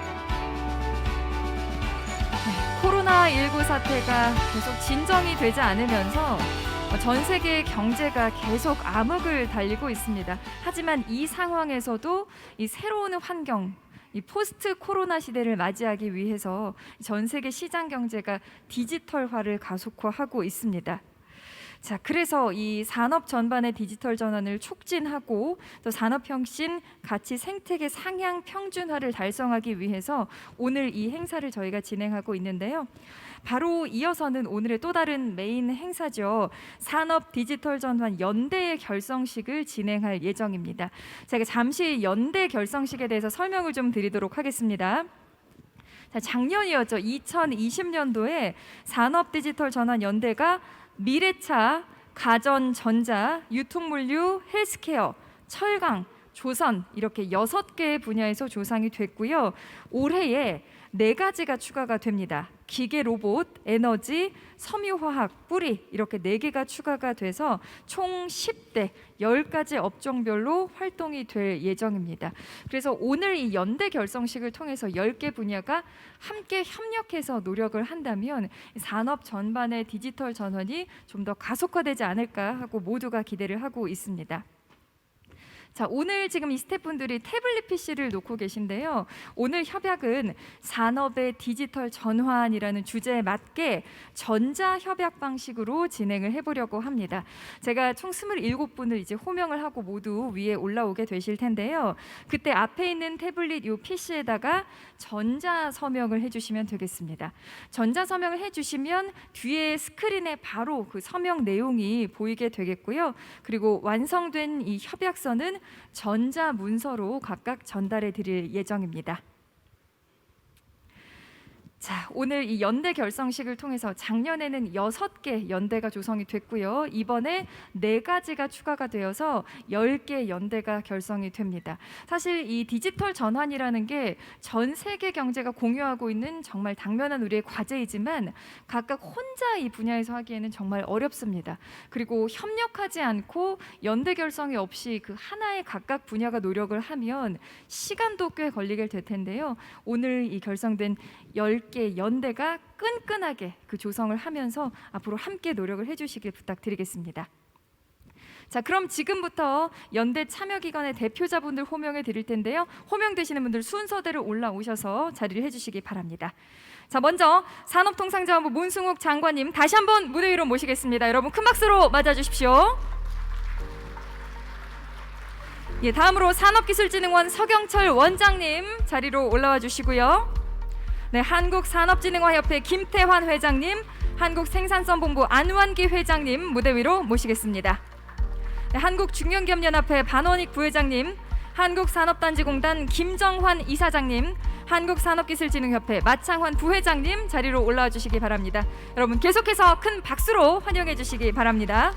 네, 코로나19 사태가 계속 진정이 되지 않으면서 전 세계 경제가 계속 암흑을 달리고 있습니다. 하지만 이 상황에서도 이 새로운 환경, 이 포스트 코로나 시대를 맞이하기 위해서 전 세계 시장 경제가 디지털화를 가속화하고 있습니다. 자, 그래서 이 산업 전반의 디지털 전환을 촉진하고 또 산업혁신 가치 생태계 상향 평준화를 달성하기 위해서 오늘 이 행사를 저희가 진행하고 있는데요. 바로 이어서는 오늘의 또 다른 메인 행사죠. 산업 디지털 전환 연대의 결성식을 진행할 예정입니다. 제가 잠시 연대 결성식에 대해서 설명을 좀 드리도록 하겠습니다. 자, 작년이었죠. 2020년도에 산업 디지털 전환 연대가 미래차, 가전, 전자, 유통물류, 헬스케어, 철강, 조선 이렇게 6개의 분야에서 조상이 됐고요. 올해에 4가지가 추가가 됩니다. 기계 로봇, 에너지, 섬유화학, 뿌리 이렇게 4개가 추가가 돼서 총 10대 10가지 업종별로 활동이 될 예정입니다. 그래서 오늘 이 연대 결성식을 통해서 10개 분야가 함께 협력해서 노력을 한다면 산업 전반의 디지털 전환이 좀 더 가속화되지 않을까 하고 모두가 기대를 하고 있습니다. 자, 오늘 지금 이 스태프분들이 태블릿 PC를 놓고 계신데요. 오늘 협약은 산업의 디지털 전환이라는 주제에 맞게 전자 협약 방식으로 진행을 해보려고 합니다. 제가 총 27분을 이제 호명을 하고 모두 위에 올라오게 되실 텐데요. 그때 앞에 있는 태블릿 이 PC에다가 전자 서명을 해주시면 되겠습니다. 전자 서명을 해주시면 뒤에 스크린에 바로 그 서명 내용이 보이게 되겠고요. 그리고 완성된 이 협약서는 전자 문서로 각각 전달해 드릴 예정입니다. 자, 오늘 이 연대 결성식을 통해서 작년에는 6개 연대가 조성이 됐고요. 이번에 4가지가 추가가 되어서 10개 연대가 결성이 됩니다. 사실 이 디지털 전환이라는 게 전 세계 경제가 공유하고 있는 정말 당면한 우리의 과제이지만 각각 혼자 이 분야에서 하기에는 정말 어렵습니다. 그리고 협력하지 않고 연대 결성이 없이 그 하나의 각각 분야가 노력을 하면 시간도 꽤 걸리게 될 텐데요. 오늘 이 결성된 10개 연대가 끈끈하게 그 조성을 하면서 앞으로 함께 노력을 해주시길 부탁드리겠습니다. 자, 그럼 지금부터 연대 참여기관의 대표자분들 호명해 드릴 텐데요. 호명되시는 분들 순서대로 올라오셔서 자리를 해주시기 바랍니다. 자, 먼저 산업통상자원부 문승욱 장관님 다시 한번 무대 위로 모시겠습니다. 여러분 큰 박수로 맞아주십시오. 예, 다음으로 산업기술진흥원 서경철 원장님 자리로 올라와 주시고요. 네, 한국산업진흥화협회 김태환 회장님, 한국생산성본부 안완기 회장님 무대 위로 모시겠습니다. 네, 한국중견기업연합회 반원익 부회장님, 한국산업단지공단 김정환 이사장님, 한국산업기술진흥협회 마창환 부회장님 자리로 올라와 주시기 바랍니다. 여러분 계속해서 큰 박수로 환영해 주시기 바랍니다.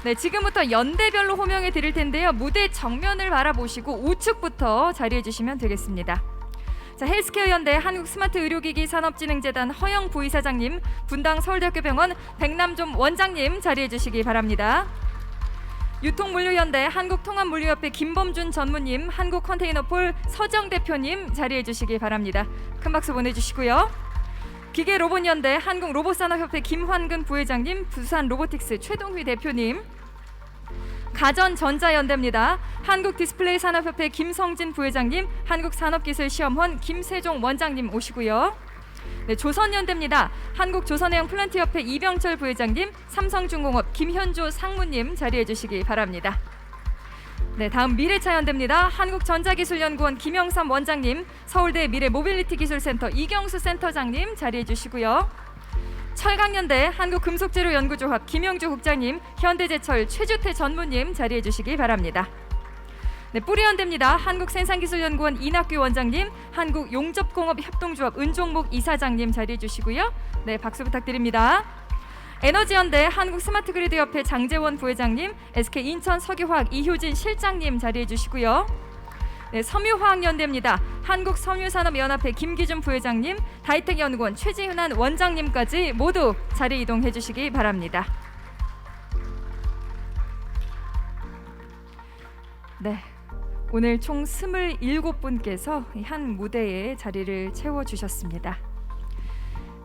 네, 지금부터 연대별로 호명해 드릴 텐데요. 무대 정면을 바라보시고 우측부터 자리해 주시면 되겠습니다. 자, 헬스케어 연대 한국스마트의료기기 산업진흥재단 허영 부이사장님, 분당 서울대학교병원 백남좀 원장님 자리해 주시기 바랍니다. 유통물류연대 한국통합물류협회 김범준 전무님, 한국컨테이너폴 서정 대표님 자리해 주시기 바랍니다. 큰 박수 보내주시고요. 기계로봇연대 한국로봇산업협회 김환근 부회장님, 부산로보틱스 최동휘 대표님. 가전전자연대입니다. 한국디스플레이산업협회 김성진 부회장님, 한국산업기술시험원 김세종 원장님 오시고요. 네, 조선연대입니다. 한국조선해양플란트협회 이병철 부회장님, 삼성중공업 김현주 상무님 자리해 주시기 바랍니다. 네, 다음 미래차연대입니다. 한국전자기술연구원 김영삼 원장님, 서울대 미래모빌리티기술센터 이경수 센터장님 자리해 주시고요. 철강연대 한국금속재료연구조합 김영주 국장님, 현대제철 최주태 전무님 자리해 주시기 바랍니다. 네, 뿌리연대입니다. 한국생산기술연구원 이낙규 원장님, 한국용접공업협동조합 은종목 이사장님 자리해 주시고요. 네, 박수 부탁드립니다. 에너지연대 한국스마트그리드협회 장재원 부회장님, SK인천석유화학 이효진 실장님 자리해 주시고요. 네, 섬유화학연대입니다. 한국섬유산업연합회 김기준 부회장님, 다이텍연구원 최지훈한 원장님까지 모두 자리 이동해 주시기 바랍니다. 네, 오늘 총 27분께서 한 무대에 자리를 채워주셨습니다.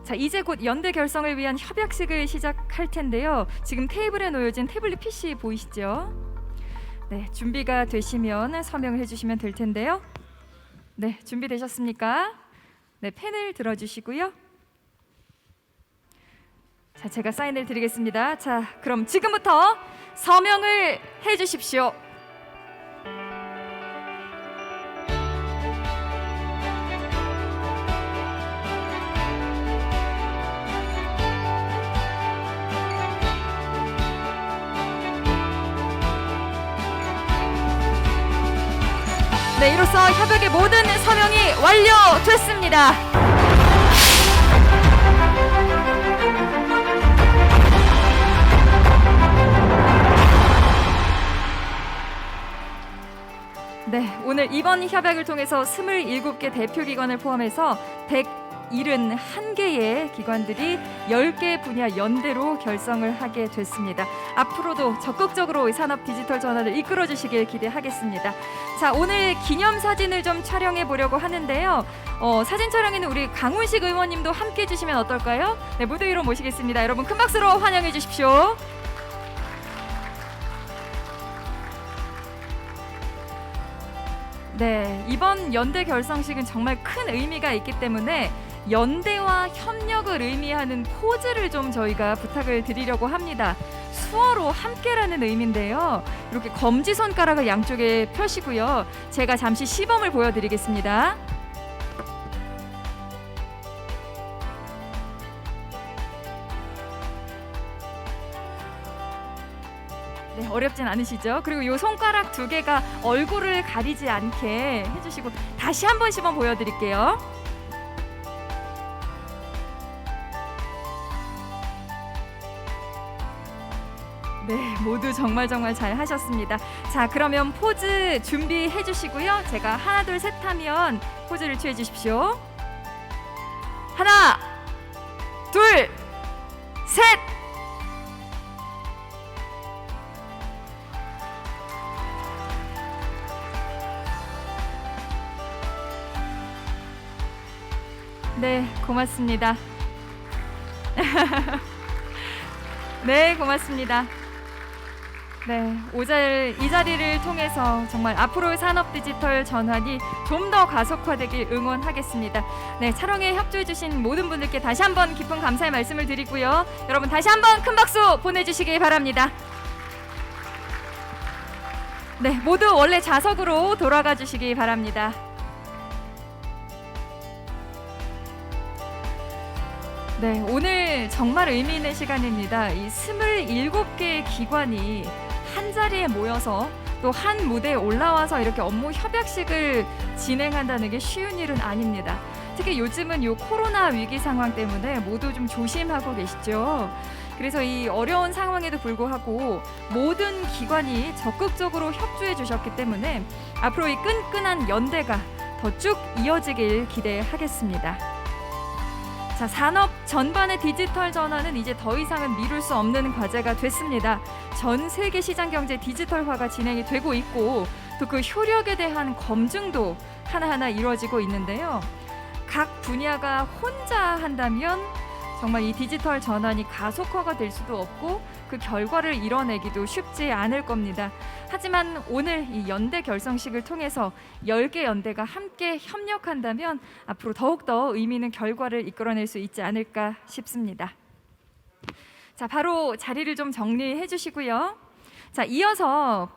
자, 이제 곧 연대 결성을 위한 협약식을 시작할 텐데요. 지금 테이블에 놓여진 태블릿 PC 보이시죠? 네, 준비가 되시면 서명을 해주시면 될 텐데요. 네, 준비되셨습니까? 네, 펜을 들어주시고요. 자, 제가 사인을 드리겠습니다. 자, 그럼 지금부터 서명을 해주십시오. 네, 이로써 협약의 모든 서명이 완료됐습니다. 네, 오늘 이번 협약을 통해서 27개 대표기관을 포함해서 171개의 기관들이 10개 분야 연대로 결성을 하게 됐습니다. 앞으로도 적극적으로 산업 디지털 전환을 이끌어 주시길 기대하겠습니다. 자, 오늘 기념사진을 좀 촬영해 보려고 하는데요. 사진 촬영에는 우리 강훈식 의원님도 함께 해주시면 어떨까요? 네, 무대 위로 모시겠습니다. 여러분 큰 박수로 환영해 주십시오. 네, 이번 연대 결성식은 정말 큰 의미가 있기 때문에 연대와 협력을 의미하는 포즈를 좀 저희가 부탁을 드리려고 합니다. 수어로 함께라는 의미인데요. 이렇게 검지손가락을 양쪽에 펴시고요. 제가 잠시 시범을 보여드리겠습니다. 네, 어렵진 않으시죠? 그리고 이 손가락 2개가 얼굴을 가리지 않게 해주시고 다시 한번 시범 보여드릴게요. 네, 모두 정말 잘 하셨습니다. 자, 그러면 포즈 준비해 주시고요. 제가 하나, 둘, 셋 하면 포즈를 취해 주십시오. 하나, 둘, 셋! 네, 고맙습니다. 네, 고맙습니다. 네, 이 자리를 통해서 정말 앞으로의 산업 디지털 전환이 좀 더 가속화되길 응원하겠습니다. 네, 촬영에 협조해주신 모든 분들께 다시 한번 깊은 감사의 말씀을 드리고요. 여러분 다시 한번 큰 박수 보내주시기 바랍니다. 네, 모두 원래 좌석으로 돌아가 주시기 바랍니다. 네, 오늘 정말 의미 있는 시간입니다. 이 27개의 기관이 한 자리에 모여서 또 한 무대에 올라와서 이렇게 업무 협약식을 진행한다는 게 쉬운 일은 아닙니다. 특히 요즘은 이 코로나 위기 상황 때문에 모두 좀 조심하고 계시죠. 그래서 이 어려운 상황에도 불구하고 모든 기관이 적극적으로 협조해 주셨기 때문에 앞으로 이 끈끈한 연대가 더 쭉 이어지길 기대하겠습니다. 자, 산업 전반의 디지털 전환은 이제 더 이상은 미룰 수 없는 과제가 됐습니다. 전 세계 시장 경제 디지털화가 진행이 되고 있고 또 그 효력에 대한 검증도 하나하나 이루어지고 있는데요. 각 분야가 혼자 한다면 정말 이 디지털 전환이 가속화가 될 수도 없고 그 결과를 이뤄내기도 쉽지 않을 겁니다. 하지만 오늘 이 연대 결성식을 통해서 10개 연대가 함께 협력한다면 앞으로 더욱더 의미 있는 결과를 이끌어낼 수 있지 않을까 싶습니다. 자, 바로 자리를 좀 정리해 주시고요. 자, 이어서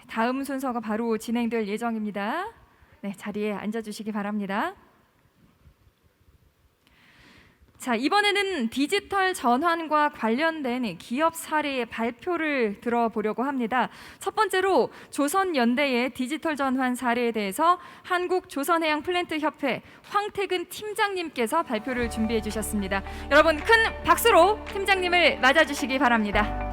다음 순서가 바로 진행될 예정입니다. 네, 자리에 앉아 주시기 바랍니다. 자, 이번에는 디지털 전환과 관련된 기업 사례의 발표를 들어보려고 합니다. 첫 번째로 조선연대의 디지털 전환 사례에 대해서 한국조선해양플랜트협회 황태근 팀장님께서 발표를 준비해 주셨습니다. 여러분 큰 박수로 팀장님을 맞아주시기 바랍니다.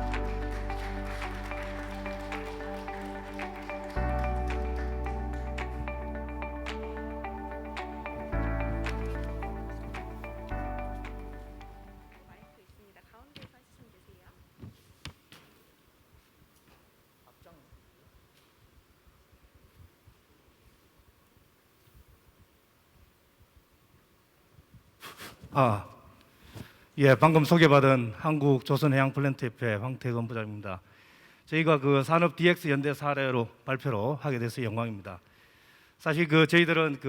방금 소개받은 한국조선해양플랜트협회 황태근 부장입니다. 저희가 그 산업 DX 연대 사례로 발표로 하게 돼서 영광입니다. 사실 저희들은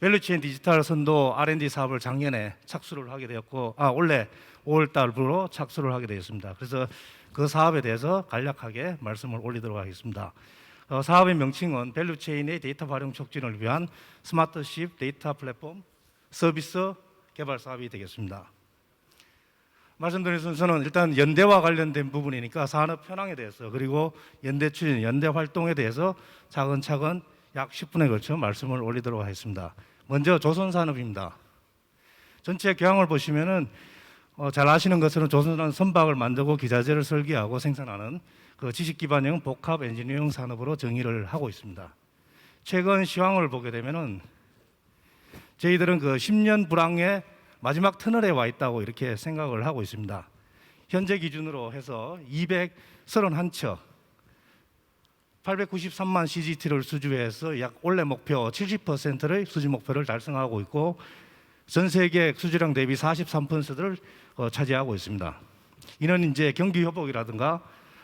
밸류체인 디지털 선도 R&D 사업을 작년에 착수를 하게 되었고, 올해 5월달부로 착수를 하게 되었습니다. 그래서 그 사업에 대해서 간략하게 말씀을 올리도록 하겠습니다. 사업의 명칭은 밸류체인의 데이터 활용 촉진을 위한 스마트십 데이터 플랫폼 서비스 개발 사업이 되겠습니다. 말씀드린 순서는 일단 연대와 관련된 부분이니까 산업 현황에 대해서 그리고 연대 추진, 연대 활동에 대해서 차근차근 약 10분에 걸쳐 말씀을 올리도록 하겠습니다. 먼저 조선산업입니다. 전체 경향을 보시면은 잘 아시는 것처럼 조선은 선박을 만들고 기자재를 설계하고 생산하는 지식 기반형 복합 엔지니어링 산업으로 정의를 하고 있습니다. 최근 시황을 보게 되면은 저희들은 10년 불황의 마지막 터널에 와 있다고 이렇게 생각을 하고 있습니다. 현재 기준으로 해서 231척 893만 CGT를 수주해서 약 올해 목표 70%의 수주 목표를 달성하고 있고 전 세계 수주량 대비 43%를 차지하고 있습니다. 이는 이제 경기 회복이라든가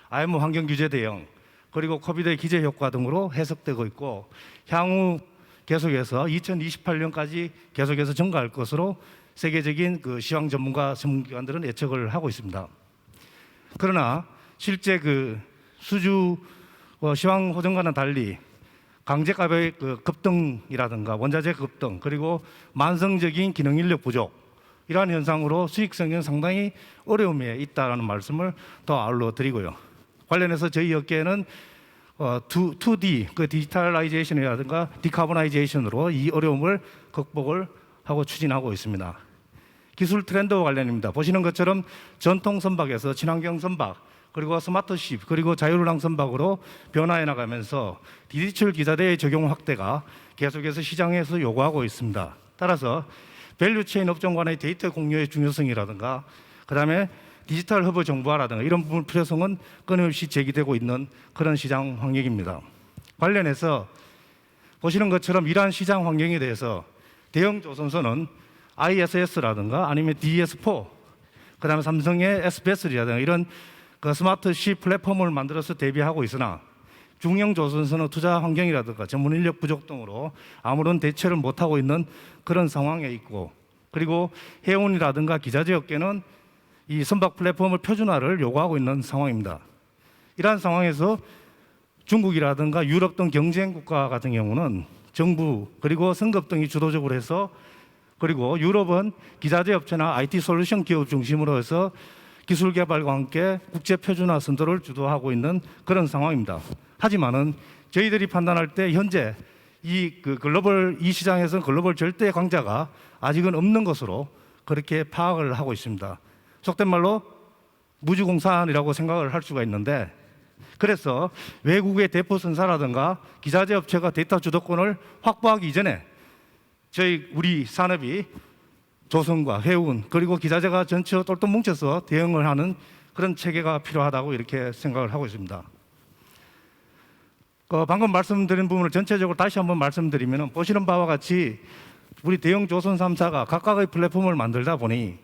IMO 환경 규제 대응 그리고 코비드의 기제 효과 등으로 해석되고 있고 향후 계속해서 2028년까지 계속해서 증가할 것으로 세계적인 시황 전문가 전문기관들은 예측을 하고 있습니다. 그러나 실제 수주 시황 호전과는 달리 강제값의 급등이라든가 원자재 급등 그리고 만성적인 기능 인력 부족 이러한 현상으로 수익성은 상당히 어려움에 있다는 말씀을 더 아울러 드리고요. 관련해서 저희 업계는 2D 디지털라이제이션이라든가 디카보나이제이션으로 이 어려움을 극복을 하고 추진하고 있습니다. 기술 트렌드와 관련입니다. 보시는 것처럼 전통 선박에서 친환경 선박 그리고 스마트십 그리고 자율운항 선박으로 변화해 나가면서 디지털 기자재의 적용 확대가 계속해서 시장에서 요구하고 있습니다. 따라서 밸류체인 업종 간의 데이터 공유의 중요성이라든가 그다음에 디지털 허브 정보화라든가 이런 부분 필요성은 끊임없이 제기되고 있는 그런 시장 환경입니다. 관련해서 보시는 것처럼 이러한 시장 환경에 대해서 대형 조선소는 ISS라든가 아니면 DS4 그다음에 삼성의 SBS라든가 이런 그 스마트시 플랫폼을 만들어서 대비하고 있으나 중형 조선소는 투자 환경이라든가 전문 인력 부족 등으로 아무런 대처를 못하고 있는 그런 상황에 있고, 그리고 해운이라든가 기자재 업계는 이 선박 플랫폼을 표준화를 요구하고 있는 상황입니다. 이러한 상황에서 중국이라든가 유럽 등 경쟁 국가 같은 경우는 정부 그리고 성급 등이 주도적으로 해서, 그리고 유럽은 기자재 업체나 IT 솔루션 기업 중심으로 해서 기술 개발과 함께 국제 표준화 선도를 주도하고 있는 그런 상황입니다. 하지만은 저희들이 판단할 때 현재 이 글로벌 이 시장에서는 글로벌 절대 강자가 아직은 없는 것으로 그렇게 파악을 하고 있습니다. 속된 말로 무주공산이라고 생각을 할 수가 있는데, 그래서 외국의 대포 선사라든가 기자재 업체가 데이터 주도권을 확보하기 이전에 우리 산업이 조선과 해운 그리고 기자재가 전체 똘똘 뭉쳐서 대응을 하는 그런 체계가 필요하다고 이렇게 생각을 하고 있습니다. 방금 말씀드린 부분을 전체적으로 다시 한번 말씀드리면, 보시는 바와 같이 우리 대형 조선 3사가 각각의 플랫폼을 만들다 보니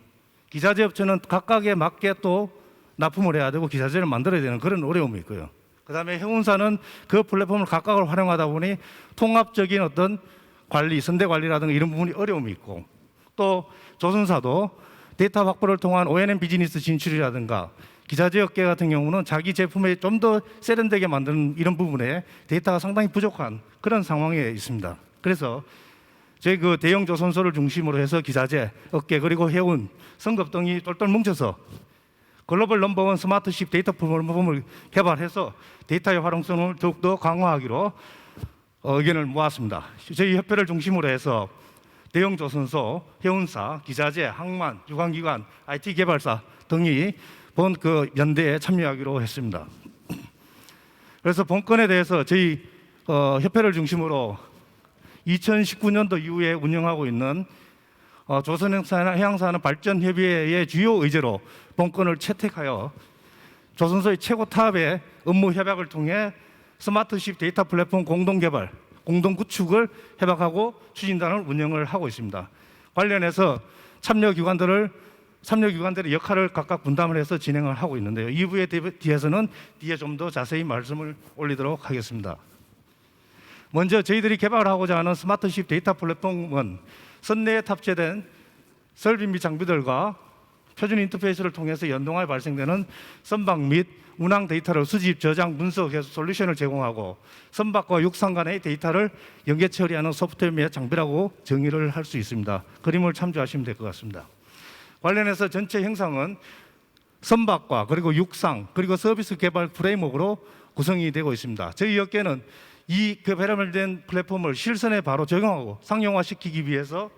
기자재 업체는 각각에 맞게 또 납품을 해야 되고 기자재를 만들어야 되는 그런 어려움이 있고요. 그다음에 해운사는 그 플랫폼을 각각을 활용하다 보니 통합적인 어떤 관리, 선대 관리라든가 이런 부분이 어려움이 있고, 또 조선사도 데이터 확보를 통한 O&M 비즈니스 진출이라든가 기자재 업계 같은 경우는 자기 제품에 좀 더 세련되게 만드는 이런 부분에 데이터가 상당히 부족한 그런 상황에 있습니다. 그래서 저희 그 대형 조선소를 중심으로 해서 기자재 업계 그리고 해운, 성급 등이 똘똘 뭉쳐서 글로벌 넘버원 스마트십 데이터 플랫폼을 개발해서 데이터의 활용성을 더욱더 강화하기로 의견을 모았습니다. 저희 협회를 중심으로 해서 대형 조선소, 해운사, 기자재, 항만, 유관기관, IT 개발사 등이 본 그 연대에 참여하기로 했습니다. 그래서 본건에 대해서 저희 협회를 중심으로 2019년도 이후에 운영하고 있는 조선해양사는 발전협의회의 주요 의제로 본건을 채택하여 조선소의 최고 탑의 업무 협약을 통해 스마트십 데이터 플랫폼 공동 개발, 공동 구축을 협약하고 추진단을 운영을 하고 있습니다. 관련해서 참여기관들의 역할을 각각 분담을 해서 진행을 하고 있는데요. 이 부에 대해서는 뒤에 좀 더 자세히 말씀을 올리도록 하겠습니다. 먼저 저희들이 개발하고자 하는 스마트십 데이터 플랫폼은 선내에 탑재된 설비 및 장비들과 표준 인터페이스를 통해서 연동하여 발생되는 선박 및 운항 데이터를 수집, 저장, 분석해서 솔루션을 제공하고 선박과 육상 간의 데이터를 연계 처리하는 소프트웨어 및 장비라고 정의를 할 수 있습니다. 그림을 참조하시면 될 것 같습니다. 관련해서 전체 형상은 선박과 그리고 육상 그리고 서비스 개발 프레임워크로 구성이 되고 있습니다. 저희 업계는 이 개발된 플랫폼을 실선에 바로 적용하고 상용화시키기 위해서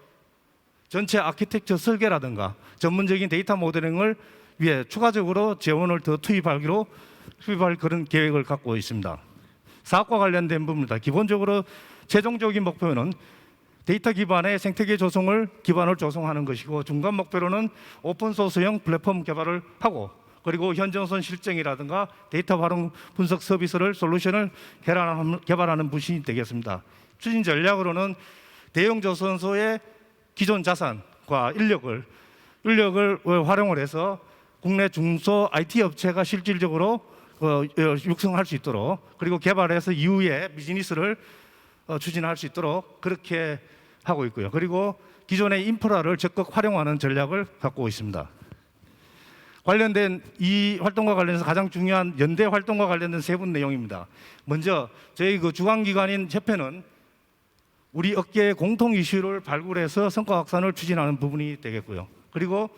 전체 아키텍처 설계라든가 전문적인 데이터 모델링을 위해 추가적으로 재원을 더 투입할 그런 계획을 갖고 있습니다. 사업과 관련된 부분입니다. 기본적으로 최종적인 목표는 데이터 기반의 생태계 조성을 기반을 조성하는 것이고, 중간 목표로는 오픈소스형 플랫폼 개발을 하고, 그리고 현정선 실증이라든가 데이터 활용 분석 서비스를 솔루션을 개발하는 부분이 되겠습니다. 추진 전략으로는 대형 조선소의 기존 자산과 인력을 활용을 해서 국내 중소 IT 업체가 실질적으로 육성할 수 있도록, 그리고 개발해서 이후에 비즈니스를 추진할 수 있도록 그렇게 하고 있고요. 그리고 기존의 인프라를 적극 활용하는 전략을 갖고 있습니다. 관련된 이 활동과 관련해서 가장 중요한 연대 활동과 관련된 세분 내용입니다. 먼저 저희 그 주관기관인 협회는 우리 업계의 공통 이슈를 발굴해서 성과 확산을 추진하는 부분이 되겠고요. 그리고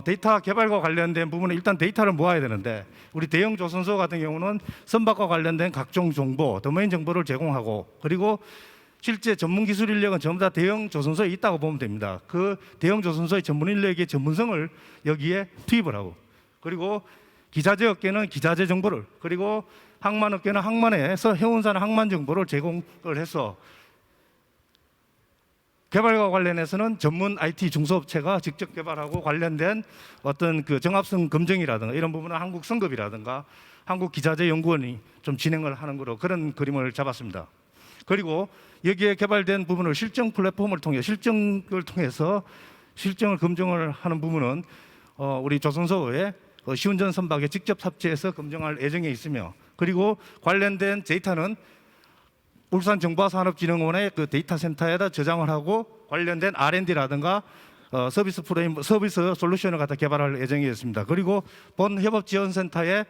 데이터 개발과 관련된 부분은 일단 데이터를 모아야 되는데, 우리 대형 조선소 같은 경우는 선박과 관련된 각종 정보, 도메인 정보를 제공하고, 그리고 실제 전문 기술 인력은 전부 다 대형 조선소에 있다고 보면 됩니다. 그 대형 조선소의 전문 인력의 전문성을 여기에 투입을 하고, 그리고 기자재 업계는 기자재 정보를, 그리고 항만 업계는 항만에서 해운사는 항만 정보를 제공을 해서 개발과 관련해서는 전문 IT 중소업체가 직접 개발하고 관련된 어떤 그 정합성 검증이라든가 이런 부분은 한국성급이라든가 한국기자재연구원이 좀 진행을 하는 거로 그런 그림을 잡았습니다. 그리고 여기에 개발된 부분을 실증 플랫폼을 통해 실증을 통해서 실증을 검증을 하는 부분은 우리 조선소의 시운전 선박에 직접 탑재해서 검증할 예정에 있으며, 그리고 관련된 데이터는 울산정보산업진흥원의 그 데이터 센터에다 저장을 하고 관련된 R&D라든가 서비스 솔루션을 갖다 개발할 예정이었습니다. 그리고 본 협업지원센터와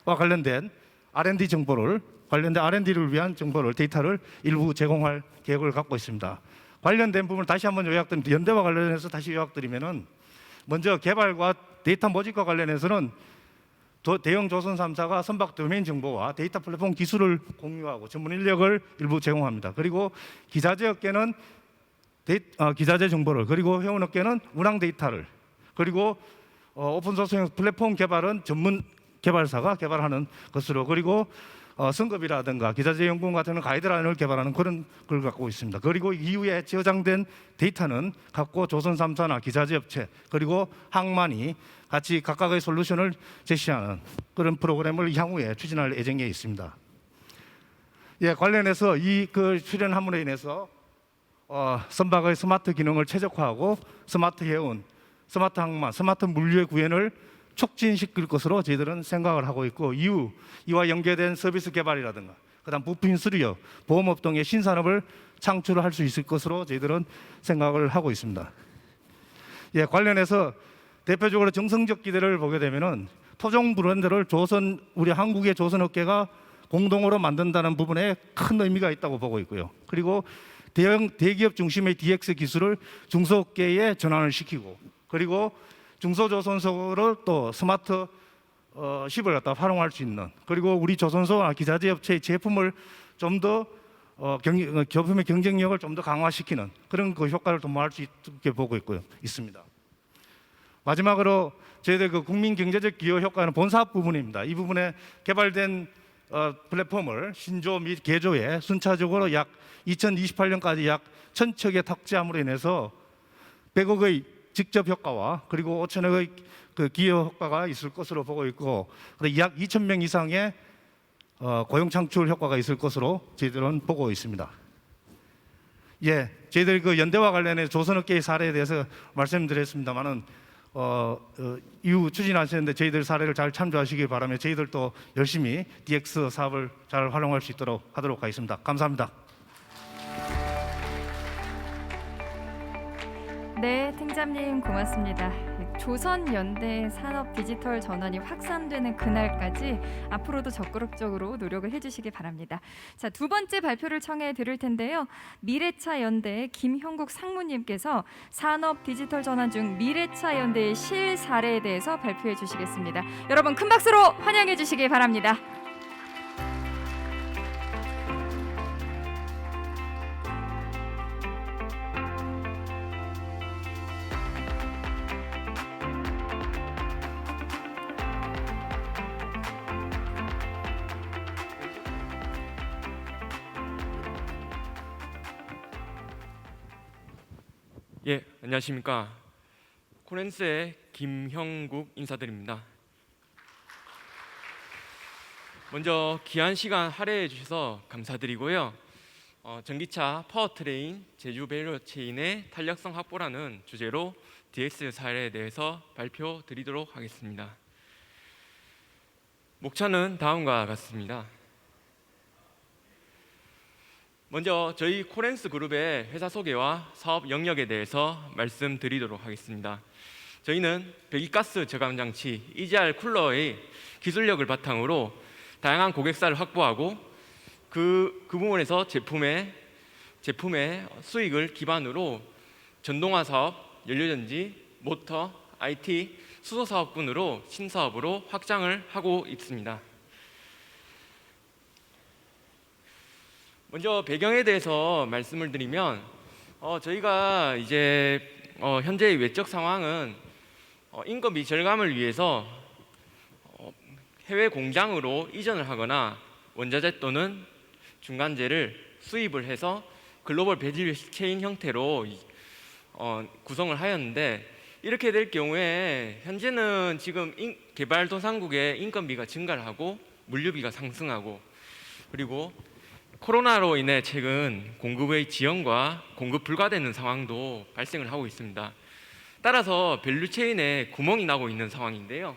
관련된 R&D 정보를, 관련된 R&D를 위한 정보를, 데이터를 일부 제공할 계획을 갖고 있습니다. 관련된 부분을 다시 한번 요약드립니다. 연대와 관련해서 다시 요약드리면은, 먼저 개발과 데이터 모집과 관련해서는 대형 조선 3사가 선박 도메인 정보와 데이터 플랫폼 기술을 공유하고 전문 인력을 일부 제공합니다. 그리고 기자재 업계는 기자재 정보를, 그리고 회원업계는 운항 데이터를, 그리고 오픈소스형 플랫폼 개발은 전문 개발사가 개발하는 것으로, 그리고 승급이라든가 기자재 연구원 같은 가이드라인을 개발하는 그런 걸 갖고 있습니다. 그리고 이후에 저장된 데이터는 갖고 조선 3사나 기자재 업체, 그리고 항만이 같이 각각의 솔루션을 제시하는 그런 프로그램을 향후에 추진할 예정에 있습니다. 예, 관련해서 이 출연 함으로 인해서 선박의 스마트 기능을 최적화하고 스마트 해운, 스마트 항만, 스마트 물류의 구현을 촉진시킬 것으로 저희들은 생각을 하고 있고, 이와 연계된 서비스 개발이라든가 그다음 부품 수리업, 보험업 등의 신산업을 창출할 수 있을 것으로 저희들은 생각을 하고 있습니다. 예, 관련해서 대표적으로 정성적 기대를 보게 되면은 토종 브랜드를 우리 한국의 조선업계가 공동으로 만든다는 부분에 큰 의미가 있다고 보고 있고요. 그리고 대기업 중심의 DX 기술을 중소업계에 전환을 시키고, 그리고 중소조선소를 또 스마트 십을 갖다 활용할 수 있는, 그리고 우리 조선소나 기자재 업체의 제품을 좀 더 제품의 경쟁력을 좀 더 강화시키는 그런 그 효과를 도모할 수 있게 보고 있습니다. 마지막으로 저희들 국민 경제적 기여 효과는 본사업 부분입니다. 이 부분에 개발된 플랫폼을 신조 및 개조에 순차적으로 약 2028년까지 약 1,000척의 탑재함으로 인해서 100억의 직접 효과와 그리고 5천억의 그 기여 효과가 있을 것으로 보고 있고, 약 2,000명 이상의 고용 창출 효과가 있을 것으로 저희들은 보고 있습니다. 예, 저희들 그 연대와 관련해 조선업계의 사례에 대해서 말씀드렸습니다만은 이후 추진하시는데 저희들 사례를 잘 참조하시길 바라며 저희들도 열심히 DX 사업을 잘 활용할 수 있도록 하도록 하겠습니다. 감사합니다. 네, 팀장님 고맙습니다. 조선연대 산업 디지털 전환이 확산되는 그날까지 앞으로도 적극적으로 노력을 해주시기 바랍니다. 자, 두 번째 발표를 청해 드릴 텐데요. 미래차 연대 김형국 상무님께서 산업 디지털 전환 중 미래차 연대의 실 사례에 대해서 발표해 주시겠습니다. 여러분 큰 박수로 환영해 주시기 바랍니다. 예, 안녕하십니까. 코렌스의 김형국 인사드립니다. 먼저 귀한 시간 할애해 주셔서 감사드리고요. 전기차 파워트레인 제주 밸류체인의 탄력성 확보라는 주제로 DX 사례에 대해서 발표드리도록 하겠습니다. 목차는 다음과 같습니다. 먼저 저희 코렌스 그룹의 회사 소개와 사업 영역에 대해서 말씀드리도록 하겠습니다. 저희는 배기가스 저감 장치 EGR 쿨러의 기술력을 바탕으로 다양한 고객사를 확보하고 그 부분에서 제품의 수익을 기반으로 전동화 사업, 연료전지, 모터, IT, 수소 사업군으로 신사업으로 확장을 하고 있습니다. 먼저 배경에 대해서 말씀을 드리면 저희가 이제 현재의 외적 상황은 인건비 절감을 위해서 해외 공장으로 이전을 하거나 원자재 또는 중간재를 수입을 해서 글로벌 밸류 체인 형태로 구성을 하였는데, 이렇게 될 경우에 현재는 지금 개발도상국의 인건비가 증가를 하고 물류비가 상승하고, 그리고 코로나로 인해 최근 공급의 지연과 공급 불가되는 상황도 발생을 하고 있습니다. 따라서 밸류체인에 구멍이 나고 있는 상황인데요.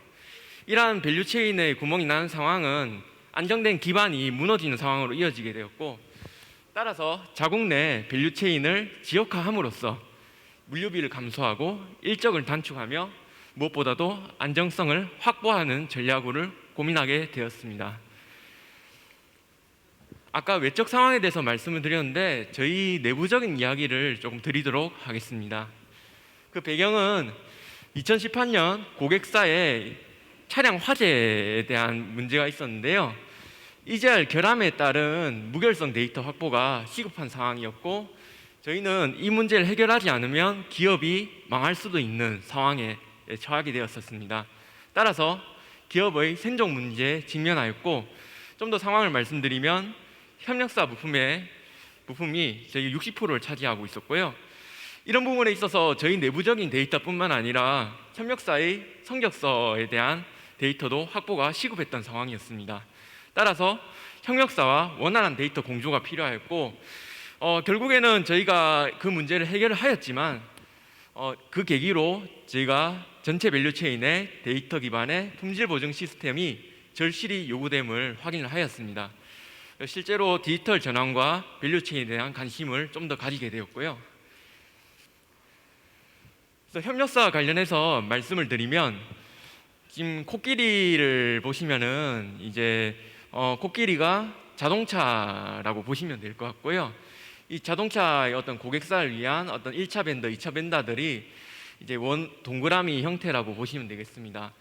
이러한 밸류체인의 구멍이 나는 상황은 안정된 기반이 무너지는 상황으로 이어지게 되었고, 따라서 자국 내 밸류체인을 지역화함으로써 물류비를 감소하고 일적을 단축하며 무엇보다도 안정성을 확보하는 전략을 고민하게 되었습니다. 아까 외적 상황에 대해서 말씀을 드렸는데 저희 내부적인 이야기를 조금 드리도록 하겠습니다. 그 배경은 2018년 고객사에 차량 화재에 대한 문제가 있었는데요. EGR 결함에 따른 무결성 데이터 확보가 시급한 상황이었고, 저희는 이 문제를 해결하지 않으면 기업이 망할 수도 있는 상황에 처하게 되었었습니다. 따라서 기업의 생존 문제에 직면하였고, 좀 더 상황을 말씀드리면 협력사 부품이 저희 60%를 차지하고 있었고요. 이런 부분에 있어서 저희 내부적인 데이터뿐만 아니라 협력사의 성적서에 대한 데이터도 확보가 시급했던 상황이었습니다. 따라서 협력사와 원활한 데이터 공조가 필요하였고, 결국에는 저희가 그 문제를 해결을 하였지만 그 계기로 저희가 전체 밸류체인의 데이터 기반의 품질 보증 시스템이 절실히 요구됨을 확인을 하였습니다. 실제로 디지털 전환과 밸류체인에 대한 관심을 좀 더 가지게 되었고요. 그래서 협력사와 관련해서 말씀을 드리면, 지금 코끼리를 보시면은 이제 코끼리가 자동차라고 보시면 될 것 같고요. 이 자동차의 어떤 고객사를 위한 어떤 1차 벤더, 2차 벤더들이 이제 동그라미 형태라고 보시면 되겠습니다.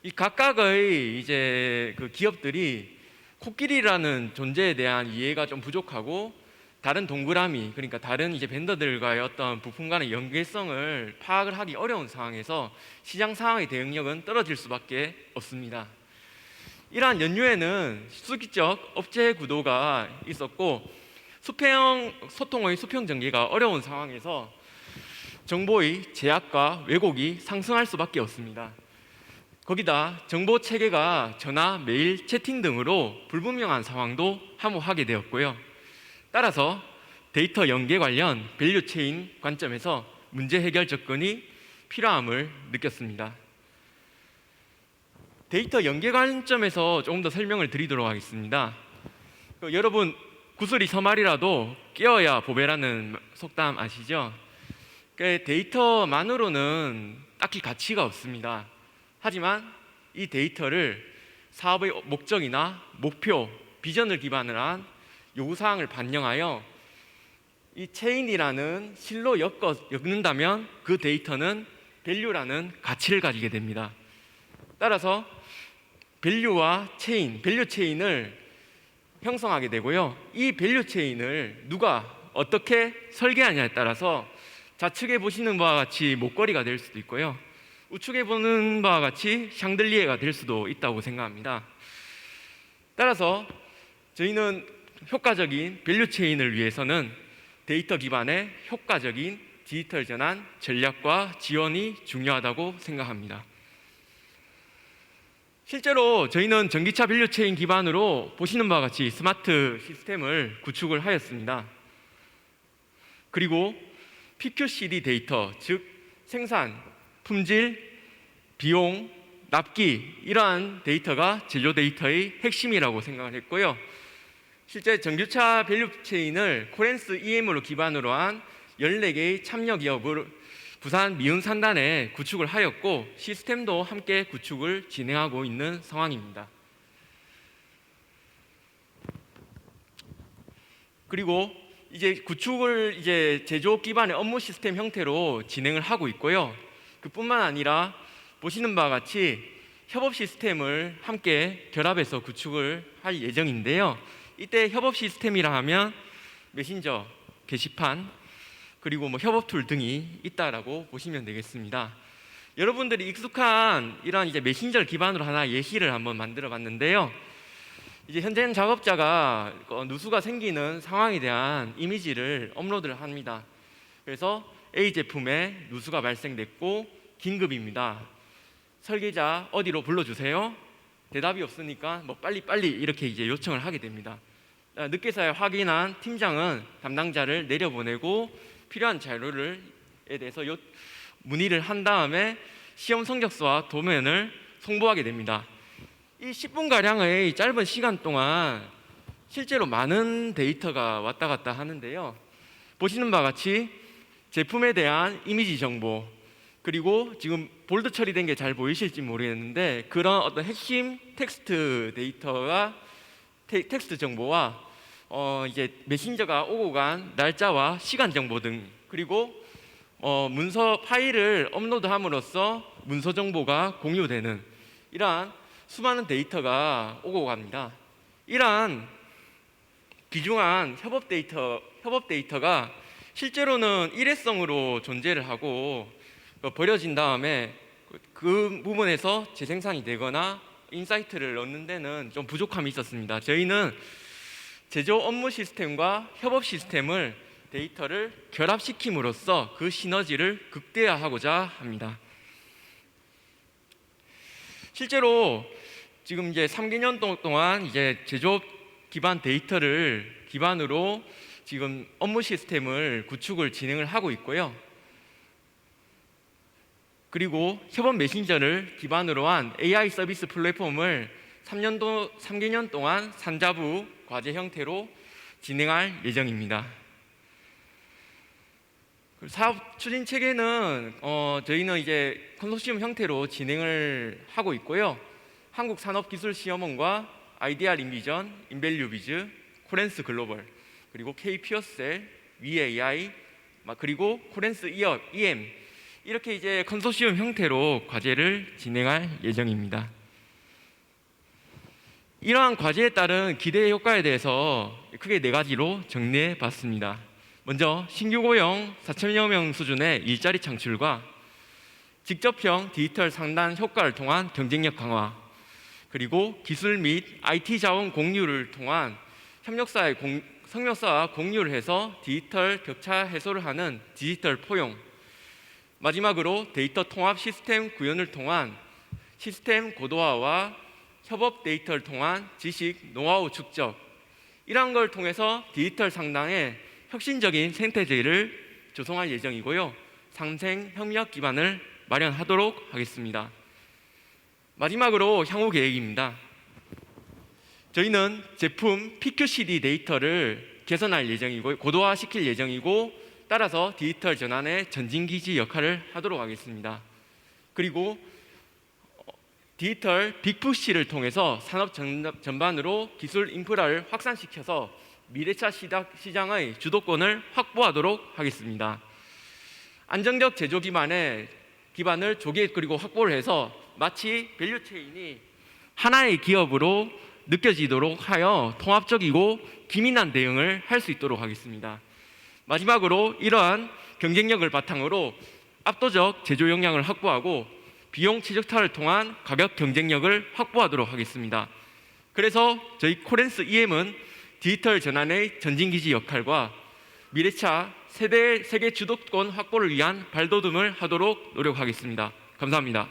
이 각각의 이제 그 기업들이 코끼리라는 존재에 대한 이해가 좀 부족하고, 다른 동그라미, 그러니까 다른 이제 벤더들과의 어떤 부품 간의 연계성을 파악을 하기 어려운 상황에서 시장 상황의 대응력은 떨어질 수밖에 없습니다. 이러한 연유에는 수기적 업체 구도가 있었고, 소통의 수평 전개가 어려운 상황에서 정보의 제약과 왜곡이 상승할 수밖에 없습니다. 거기다 정보 체계가 전화, 메일, 채팅 등으로 불분명한 상황도 함호하게 되었고요. 따라서 데이터 연계 관련 밸류체인 관점에서 문제 해결 접근이 필요함을 느꼈습니다. 데이터 연계 관점에서 조금 더 설명을 드리도록 하겠습니다. 여러분, 구슬이 서말이라도 깨어야 보배라는 속담 아시죠? 데이터만으로는 딱히 가치가 없습니다. 하지만 이 데이터를 사업의 목적이나 목표, 비전을 기반으로 한 요구사항을 반영하여 이 체인이라는 실로 엮는다면 그 데이터는 밸류라는 가치를 가지게 됩니다. 따라서 밸류와 체인, 밸류 체인을 형성하게 되고요. 이 밸류 체인을 누가 어떻게 설계하냐에 따라서 좌측에 보시는 바와 같이 목걸이가 될 수도 있고요. 우측에 보는 바와 같이 샹들리에가 될 수도 있다고 생각합니다. 따라서 저희는 효과적인 밸류 체인을 위해서는 데이터 기반의 효과적인 디지털 전환 전략과 지원이 중요하다고 생각합니다. 실제로 저희는 전기차 밸류 체인 기반으로 보시는 바와 같이 스마트 시스템을 구축을 하였습니다. 그리고 PQCD 데이터, 즉 생산, 품질, 비용, 납기, 이러한 데이터가 제조 데이터의 핵심이라고 생각을 했고요. 실제 전기차 밸류 체인을 코렌스 EM으로 기반으로 한 14개의 참여 기업을 부산 미운산단에 구축을 하였고, 시스템도 함께 구축을 진행하고 있는 상황입니다. 그리고 이제 구축을 이제 제조 기반의 업무 시스템 형태로 진행을 하고 있고요. 그뿐만 아니라 보시는 바와 같이 협업 시스템을 함께 결합해서 구축을 할 예정인데요. 이때 협업 시스템이라 하면 메신저, 게시판, 그리고 협업 툴 등이 있다라고 보시면 되겠습니다. 여러분들이 익숙한 이러한 이제 메신저 기반으로 하나 예시를 한번 만들어 봤는데요. 이제 현재는 작업자가 누수가 생기는 상황에 대한 이미지를 업로드를 합니다. 그래서 A 제품에 누수가 발생됐고 긴급입니다. 설계자 어디로 불러주세요. 대답이 없으니까 빨리 이렇게 이제 요청을 하게 됩니다. 늦게서야 확인한 팀장은 담당자를 내려보내고 필요한 자료에 대해서 문의를 한 다음에 시험 성적서와 도면을 송부하게 됩니다. 이 10분가량의 짧은 시간 동안 실제로 많은 데이터가 왔다 갔다 하는데요. 보시는 바와 같이 제품에 대한 이미지 정보, 그리고 지금 볼드 처리된 게 잘 보이실지 모르겠는데 그런 어떤 핵심 텍스트 데이터가 텍스트 정보와 이제 메신저가 오고 간 날짜와 시간 정보 등, 그리고 문서 파일을 업로드함으로써 문서 정보가 공유되는 이러한 수많은 데이터가 오고 갑니다. 이러한 귀중한 협업 데이터가 실제로는 일회성으로 존재를 하고 버려진 다음에 그 부분에서 재생산이 되거나 인사이트를 얻는 데는 좀 부족함이 있었습니다. 저희는 제조 업무 시스템과 협업 시스템을 데이터를 결합시킴으로써 그 시너지를 극대화하고자 합니다. 실제로 지금 이제 3개년 동안 이제 제조업 기반 데이터를 기반으로 지금 업무 시스템을 구축을 진행을 하고 있고요. 그리고 협업 메신저를 기반으로 한 AI 서비스 플랫폼을 3개년 동안 산자부 과제 형태로 진행할 예정입니다. 사업 추진 체계는 저희는 이제 컨소시엄 형태로 진행을 하고 있고요. 한국산업기술시험원과 IDR 인비전, 인밸류비즈, 코렌스 글로벌, 그리고 K피어셀, VAI, 그리고 코렌스 EM 이렇게 이제 컨소시엄 형태로 과제를 진행할 예정입니다. 이러한 과제에 따른 기대 효과에 대해서 크게 4가지로 정리해 봤습니다. 먼저 신규 고용 4천여 명 수준의 일자리 창출과 직접형 디지털 상단 효과를 통한 경쟁력 강화, 그리고 기술 및 IT 자원 공유를 통한 협력사와 공유를 해서 디지털 격차 해소를 하는 디지털 포용, 마지막으로 데이터 통합 시스템 구현을 통한 시스템 고도화와 협업 데이터를 통한 지식, 노하우 축적, 이러한 걸 통해서 디지털 상당의 혁신적인 생태계를 조성할 예정이고요. 상생 협력 기반을 마련하도록 하겠습니다. 마지막으로 향후 계획입니다. 저희는 제품 PQCD 데이터를 개선할 예정이고 고도화시킬 예정이고, 따라서 디지털 전환의 전진기지 역할을 하도록 하겠습니다. 그리고 디지털 빅푸시를 통해서 산업 전반으로 기술 인프라를 확산시켜서 미래차 시장의 주도권을 확보하도록 하겠습니다. 안정적 제조 기반을 조기 그리고 확보를 해서 마치 밸류체인이 하나의 기업으로 느껴지도록 하여 통합적이고 기민한 대응을 할 수 있도록 하겠습니다. 마지막으로 이러한 경쟁력을 바탕으로 압도적 제조 역량을 확보하고 비용 최적화를 통한 가격 경쟁력을 확보하도록 하겠습니다. 그래서 저희 코렌스 EM은 디지털 전환의 전진기지 역할과 미래차 세계 주도권 확보를 위한 발돋움을 하도록 노력하겠습니다. 감사합니다.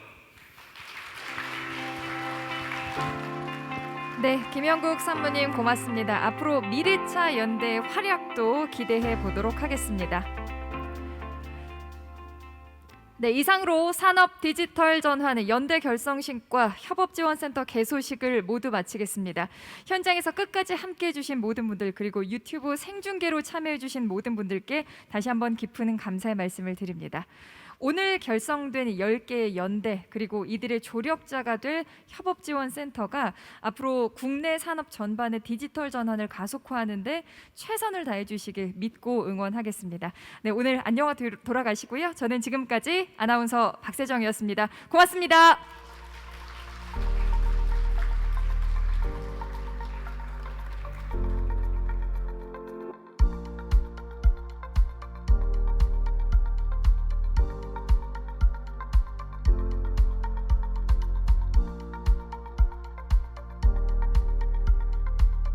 네, 김영국 산무님 고맙습니다. 앞으로 미래차 연대의 활약도 기대해 보도록 하겠습니다. 네, 이상으로 산업 디지털 전환의 연대 결성식과 협업지원센터 개소식을 모두 마치겠습니다. 현장에서 끝까지 함께해 주신 모든 분들, 그리고 유튜브 생중계로 참여해 주신 모든 분들께 다시 한번 깊은 감사의 말씀을 드립니다. 오늘 결성된 10개의 연대, 그리고 이들의 조력자가 될 협업지원센터가 앞으로 국내 산업 전반의 디지털 전환을 가속화하는 데 최선을 다해 주시길 믿고 응원하겠습니다. 네, 오늘 안녕하 돌아가시고요. 저는 지금까지 아나운서 박세정이었습니다. 고맙습니다.